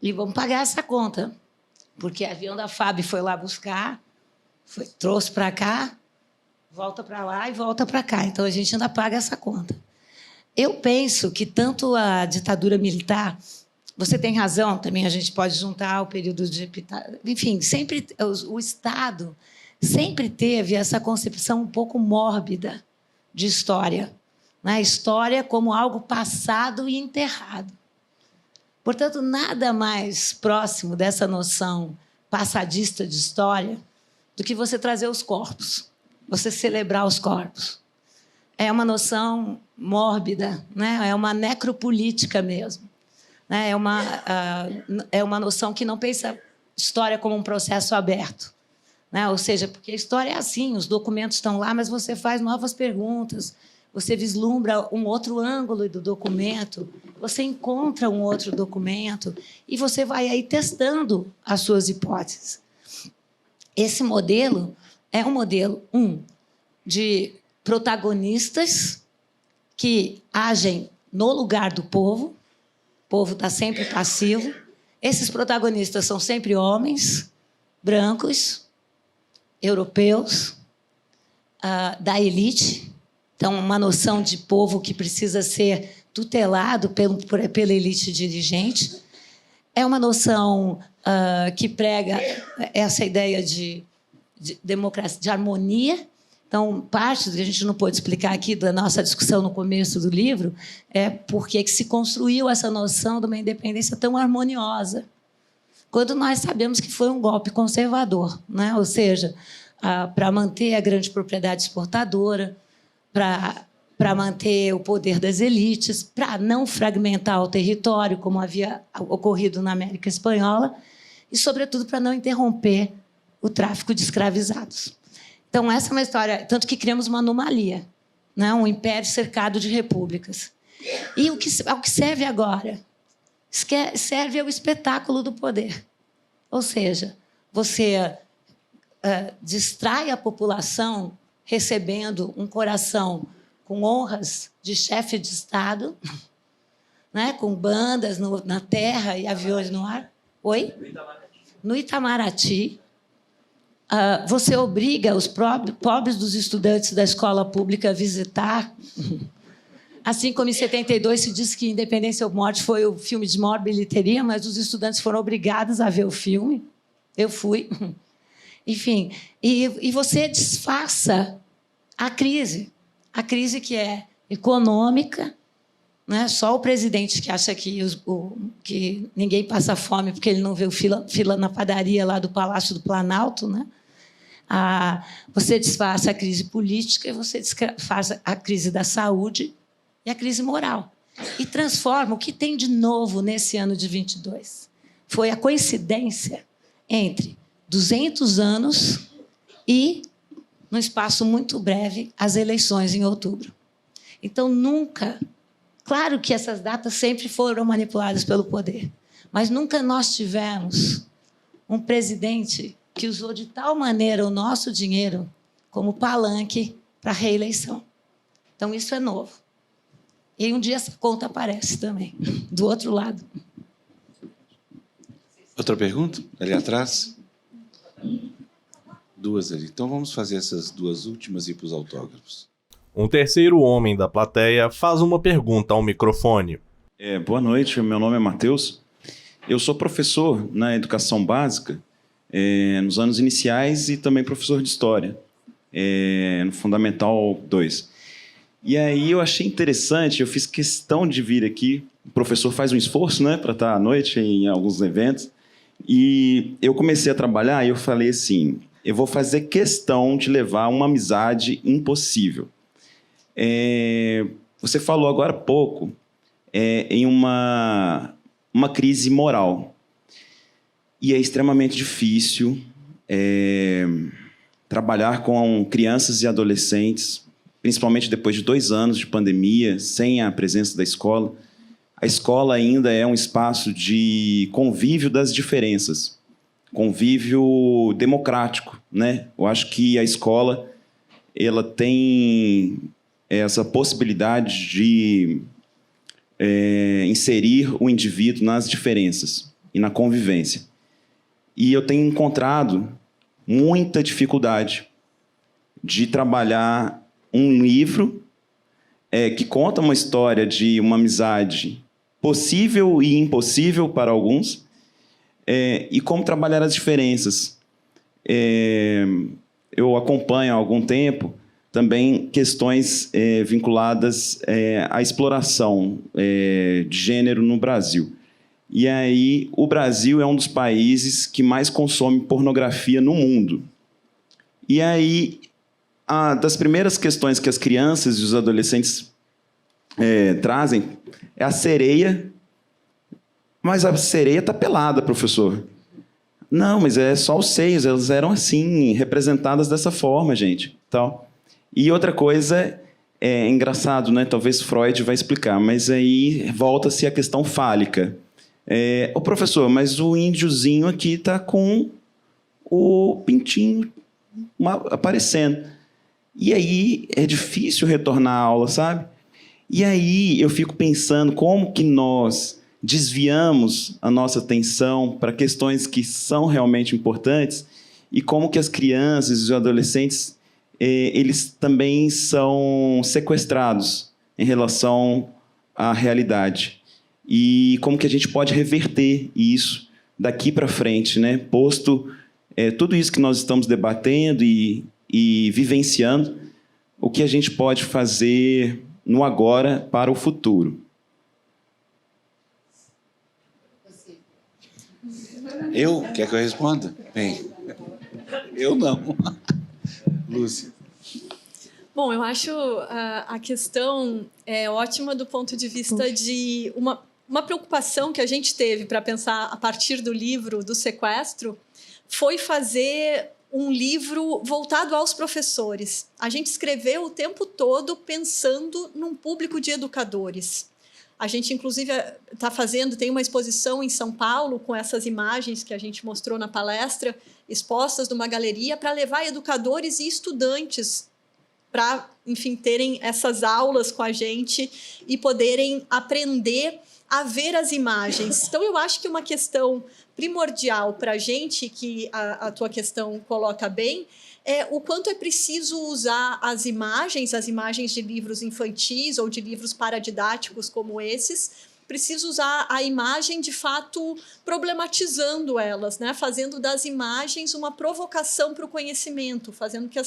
E vamos pagar essa conta, porque o avião da FAB foi lá buscar, trouxe para cá, volta para lá e volta para cá. Então, a gente ainda paga essa conta. Eu penso que tanto a ditadura militar... Você tem razão, também a gente pode juntar o período de... Enfim, sempre o Estado sempre teve essa concepção um pouco mórbida de história. Né? História como algo passado e enterrado. Portanto, nada mais próximo dessa noção passadista de história do que você trazer os corpos, você celebrar os corpos. É uma noção mórbida, né? É uma necropolítica mesmo. É uma noção que não pensa história como um processo aberto. Né? Ou seja, porque a história é assim, os documentos estão lá, mas você faz novas perguntas, você vislumbra um outro ângulo do documento, você encontra um outro documento e você vai aí testando as suas hipóteses. Esse modelo é um modelo, de protagonistas que agem no lugar do povo. O povo está sempre passivo. Esses protagonistas são sempre homens, brancos, europeus, da elite. Então, uma noção de povo que precisa ser tutelado pela elite dirigente. É uma noção que prega essa ideia de democracia, de harmonia. Então, parte do que a gente não pôde explicar aqui da nossa discussão no começo do livro é por que se construiu essa noção de uma independência tão harmoniosa, quando nós sabemos que foi um golpe conservador, né? Ou seja, para manter a grande propriedade exportadora, para manter o poder das elites, para não fragmentar o território, como havia ocorrido na América Espanhola, e, sobretudo, para não interromper o tráfico de escravizados. Então, essa é uma história... Tanto que criamos uma anomalia, né? Um império cercado de repúblicas. E ao que serve agora? Serve ao espetáculo do poder. Ou seja, você distrai a população recebendo um coração com honras de chefe de Estado, né? Com bandas na terra e aviões no ar. Oi? No Itamaraty. Você obriga os pobres dos estudantes da escola pública a visitar. Assim como em 72 se diz que Independência ou Morte foi o filme de maior bilheteria, mas os estudantes foram obrigados a ver o filme. Eu fui. Enfim, e você disfarça a crise que é econômica, né? Só o presidente que acha que ninguém passa fome porque ele não vê fila na padaria lá do Palácio do Planalto, né? Você disfarça a crise política e você disfarça a crise da saúde e a crise moral. E transforma o que tem de novo nesse ano de 22. Foi a coincidência entre 200 anos e, num espaço muito breve, as eleições em outubro. Então, nunca... Claro que essas datas sempre foram manipuladas pelo poder, mas nunca nós tivemos um presidente que usou de tal maneira o nosso dinheiro como palanque para a reeleição. Então, isso é novo. E um dia essa conta aparece também, do outro lado. Outra pergunta? Ali atrás? Duas ali. Então, vamos fazer essas duas últimas e ir para os autógrafos. Um terceiro homem da plateia faz uma pergunta ao microfone. Boa noite, meu nome é Matheus. Eu sou professor na educação básica, nos anos iniciais, e também professor de História, no Fundamental 2. E aí eu achei interessante, eu fiz questão de vir aqui. O professor faz um esforço, né, para estar à noite em alguns eventos. E eu comecei a trabalhar e eu falei assim, eu vou fazer questão de levar uma amizade impossível. Você falou agora há pouco em uma crise moral. E é extremamente difícil trabalhar com crianças e adolescentes, principalmente depois de 2 anos de pandemia, sem a presença da escola. A escola ainda é um espaço de convívio das diferenças, convívio democrático, né? Eu acho que a escola ela tem essa possibilidade de inserir o indivíduo nas diferenças e na convivência. E eu tenho encontrado muita dificuldade de trabalhar um livro que conta uma história de uma amizade possível e impossível para alguns, e como trabalhar as diferenças. Eu acompanho há algum tempo também questões vinculadas à exploração de gênero no Brasil. E aí, o Brasil é um dos países que mais consome pornografia no mundo. E aí, das primeiras questões que as crianças e os adolescentes trazem é a sereia. Mas a sereia está pelada, professor. Não, mas é só os seios, elas eram assim, representadas dessa forma, gente. Tal. E outra coisa engraçado, né? Talvez Freud vai explicar, mas aí volta-se a questão fálica. Ô professor, mas o índiozinho aqui está com o pintinho aparecendo. E aí é difícil retornar à aula, sabe? E aí eu fico pensando como que nós desviamos a nossa atenção para questões que são realmente importantes e como que as crianças e os adolescentes eles também são sequestrados em relação à realidade. E como que a gente pode reverter isso daqui para frente, né? Posto tudo isso que nós estamos debatendo e vivenciando, o que a gente pode fazer no agora para o futuro. Quer que eu responda? Bem, eu não. Lúcia. Bom, eu acho a questão ótima do ponto de vista de uma preocupação que a gente teve para pensar a partir do livro do sequestro foi fazer um livro voltado aos professores. A gente escreveu o tempo todo pensando num público de educadores. A gente, inclusive, tem uma exposição em São Paulo com essas imagens que a gente mostrou na palestra, expostas numa galeria, para levar educadores e estudantes para, enfim, terem essas aulas com a gente e poderem aprender a ver as imagens. Então, eu acho que uma questão primordial para a gente, que a tua questão coloca bem, é o quanto é preciso usar as imagens de livros infantis ou de livros paradidáticos como esses, preciso usar a imagem, de fato, problematizando elas, né? Fazendo das imagens uma provocação para o conhecimento, fazendo que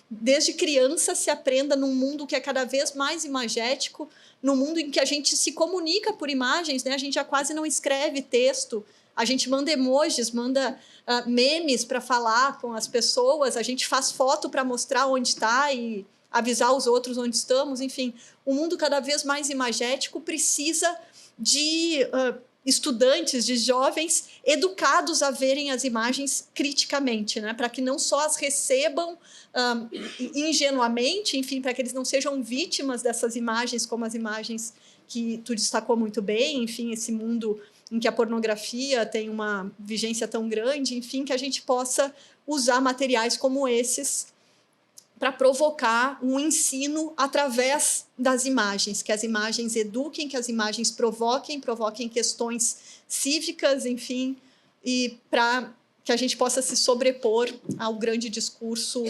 desde criança se aprenda num mundo que é cada vez mais imagético, num mundo em que a gente se comunica por imagens, né? A gente já quase não escreve texto, a gente manda emojis, manda memes para falar com as pessoas, a gente faz foto para mostrar onde está e avisar os outros onde estamos, enfim. O mundo cada vez mais imagético precisa de estudantes, de jovens educados a verem as imagens criticamente, né? Para que não só as recebam ingenuamente, enfim, para que eles não sejam vítimas dessas imagens, como as imagens que tu destacou muito bem, enfim, esse mundo em que a pornografia tem uma vigência tão grande, enfim, que a gente possa usar materiais como esses para provocar um ensino através das imagens, que as imagens eduquem, que as imagens provoquem questões cívicas, enfim, e para que a gente possa se sobrepor ao grande discurso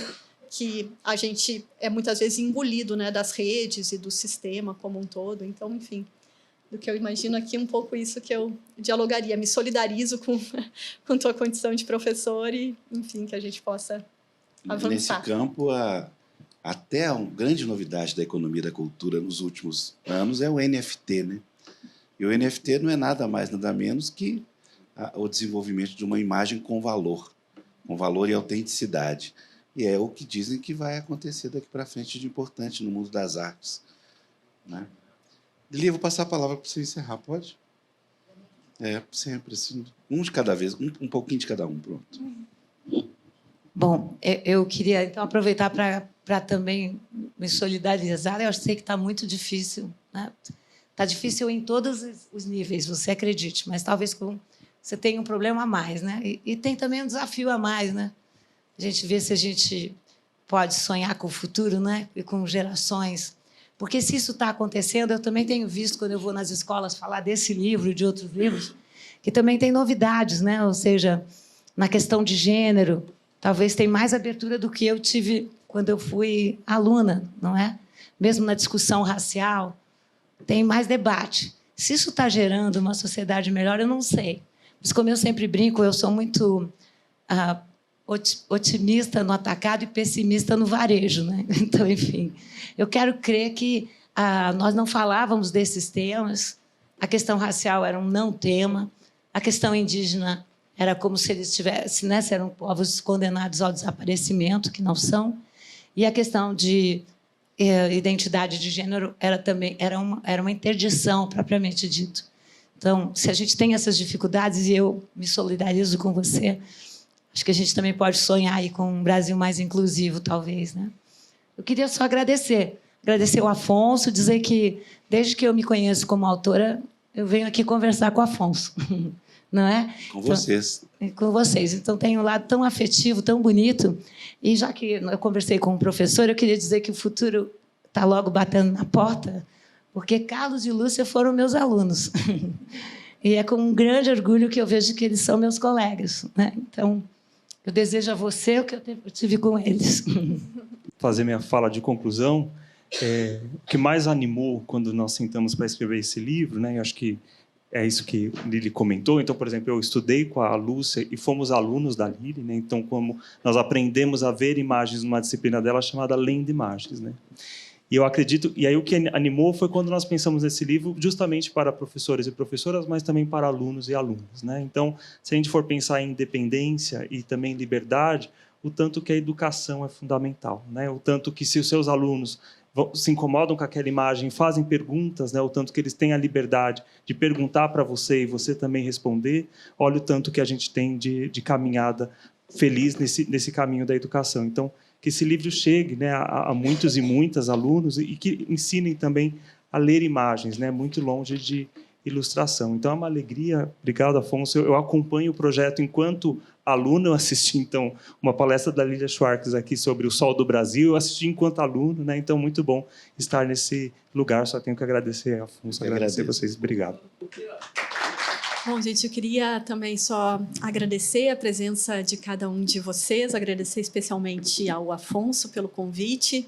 que a gente muitas vezes engolido, né, das redes e do sistema como um todo. Então, enfim, do que eu imagino aqui, um pouco isso que eu dialogaria. Me solidarizo com tua condição de professor e, enfim, que a gente possa avançar. Nesse campo, até uma grande novidade da economia da cultura nos últimos anos é o NFT, né? E o NFT não é nada mais, nada menos que o desenvolvimento de uma imagem com valor e autenticidade. E é o que dizem que vai acontecer daqui para frente de importante no mundo das artes, né? Lilia, vou passar a palavra para você encerrar, pode? Sempre, assim, um de cada vez, um pouquinho de cada um, pronto. Bom, eu queria então aproveitar para também me solidarizar. Eu sei que está muito difícil, né? Está difícil em todos os níveis, você acredite, mas talvez você tenha um problema a mais, né? E tem também um desafio a mais, né? A gente vê se a gente pode sonhar com o futuro, né? E com gerações. Porque se isso está acontecendo, eu também tenho visto, quando eu vou nas escolas falar desse livro e de outros livros, que também tem novidades, né? Ou seja, na questão de gênero, talvez tenha mais abertura do que eu tive quando eu fui aluna, não é? Mesmo na discussão racial, tem mais debate. Se isso está gerando uma sociedade melhor, eu não sei. Mas, como eu sempre brinco, eu sou muito otimista no atacado e pessimista no varejo, né? Então, enfim, eu quero crer que nós não falávamos desses temas. A questão racial era um não tema. A questão indígena era como se eles tivessem, né, se eram povos condenados ao desaparecimento, que não são. E a questão de identidade de gênero era uma interdição, propriamente dito. Então, se a gente tem essas dificuldades, e eu me solidarizo com você, acho que a gente também pode sonhar aí com um Brasil mais inclusivo, talvez, né? Eu queria só agradecer o Afonso, dizer que, desde que eu me conheço como autora, eu venho aqui conversar com o Afonso, não é? Com vocês. Com vocês. Então, tem um lado tão afetivo, tão bonito. E, já que eu conversei com o professor, eu queria dizer que o futuro está logo batendo na porta, porque Carlos e Lúcia foram meus alunos. E é com um grande orgulho que eu vejo que eles são meus colegas, né? Então, eu desejo a você o que eu tive com eles. Fazer minha fala de conclusão, o que mais animou quando nós sentamos para escrever esse livro, né? Eu acho que é isso que Lili comentou. Então, por exemplo, eu estudei com a Lúcia e fomos alunos da Lili, né? Então, como nós aprendemos a ver imagens numa disciplina dela chamada Além de Imagens, né? E eu acredito, e aí o que animou foi quando nós pensamos nesse livro justamente para professores e professoras, mas também para alunos e alunas, né? Então, se a gente for pensar em independência e também liberdade, o tanto que a educação é fundamental, né? O tanto que, se os seus alunos se incomodam com aquela imagem, fazem perguntas, né? O tanto que eles têm a liberdade de perguntar para você e você também responder, olha o tanto que a gente tem de caminhada feliz nesse caminho da educação. Então, que esse livro chegue, né, a muitos e muitas alunos e que ensinem também a ler imagens, né, muito longe de ilustração. Então, é uma alegria. Obrigado, Afonso. Eu acompanho o projeto enquanto aluno. Eu assisti, então, uma palestra da Lilia Schwartz aqui sobre o Sol do Brasil. Eu assisti enquanto aluno, né? Então, muito bom estar nesse lugar. Só tenho que agradecer, Afonso, agradecer a vocês. Obrigado. Bom, gente, eu queria também só agradecer a presença de cada um de vocês, agradecer especialmente ao Afonso pelo convite.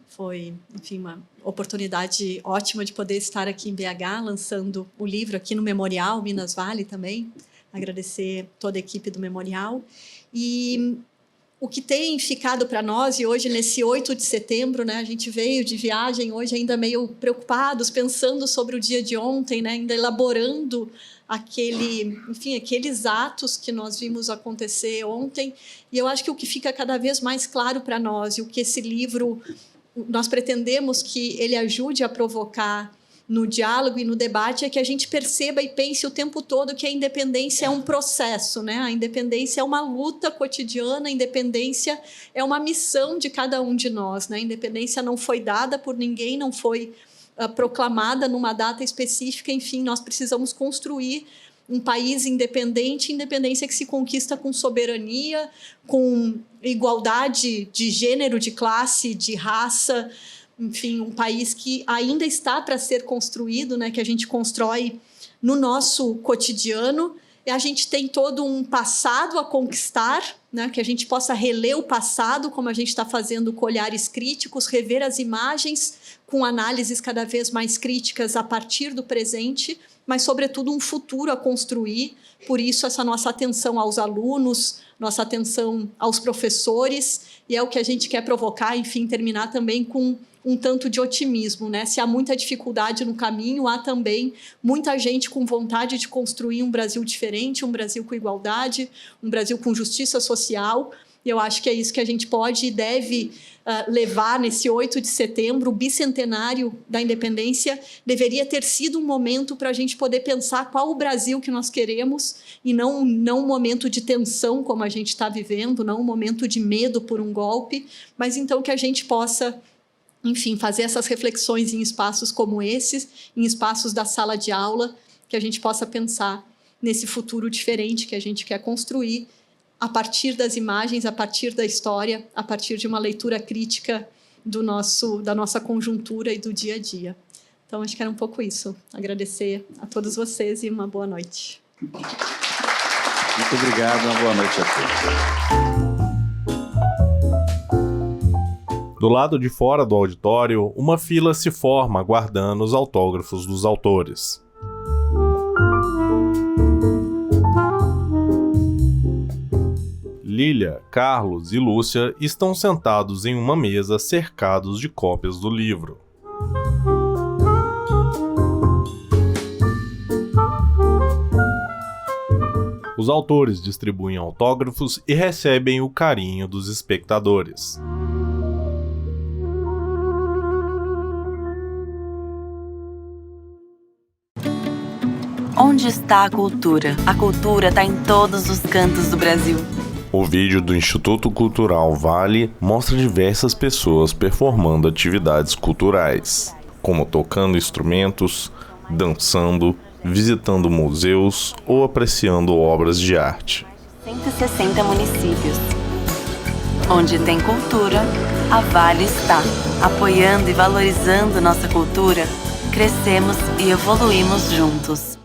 Foi, enfim, uma oportunidade ótima de poder estar aqui em BH, lançando o livro aqui no Memorial, Minas Vale também. Agradecer toda a equipe do Memorial. E o que tem ficado para nós, e hoje, nesse 8 de setembro, né, a gente veio de viagem hoje ainda meio preocupados, pensando sobre o dia de ontem, né, ainda elaborando aqueles atos que nós vimos acontecer ontem. E eu acho que o que fica cada vez mais claro para nós, e o que esse livro, nós pretendemos que ele ajude a provocar no diálogo e no debate, é que a gente perceba e pense o tempo todo que a independência é um processo, né? A independência é uma luta cotidiana, a independência é uma missão de cada um de nós, né? A independência não foi dada por ninguém, não foi proclamada numa data específica. Enfim, nós precisamos construir um país independente, independência que se conquista com soberania, com igualdade de gênero, de classe, de raça. Enfim, um país que ainda está para ser construído, né, que a gente constrói no nosso cotidiano A gente tem todo um passado a conquistar, né? Que a gente possa reler o passado, como a gente está fazendo com olhares críticos, rever as imagens com análises cada vez mais críticas a partir do presente, mas, sobretudo, um futuro a construir. Por isso, essa nossa atenção aos alunos, nossa atenção aos professores, e é o que a gente quer provocar, enfim, terminar também com um tanto de otimismo, né? Se há muita dificuldade no caminho, há também muita gente com vontade de construir um Brasil diferente, um Brasil com igualdade, um Brasil com justiça social. E eu acho que é isso que a gente pode e deve levar nesse 8 de setembro, o bicentenário da independência. Deveria ter sido um momento para a gente poder pensar qual o Brasil que nós queremos, e não um momento de tensão como a gente está vivendo, não um momento de medo por um golpe, mas então que a gente possa, enfim, fazer essas reflexões em espaços como esses, em espaços da sala de aula, que a gente possa pensar nesse futuro diferente que a gente quer construir, a partir das imagens, a partir da história, a partir de uma leitura crítica da nossa conjuntura e do dia a dia. Então, acho que era um pouco isso. Agradecer a todos vocês e uma boa noite. Muito obrigado, uma boa noite a todos. Do lado de fora do auditório, uma fila se forma aguardando os autógrafos dos autores. Lília, Carlos e Lúcia estão sentados em uma mesa cercados de cópias do livro. Os autores distribuem autógrafos e recebem o carinho dos espectadores. Onde está a cultura? A cultura está em todos os cantos do Brasil. O vídeo do Instituto Cultural Vale mostra diversas pessoas performando atividades culturais, como tocando instrumentos, dançando, visitando museus ou apreciando obras de arte. 160 municípios. Onde tem cultura, a Vale está. Apoiando e valorizando nossa cultura, crescemos e evoluímos juntos.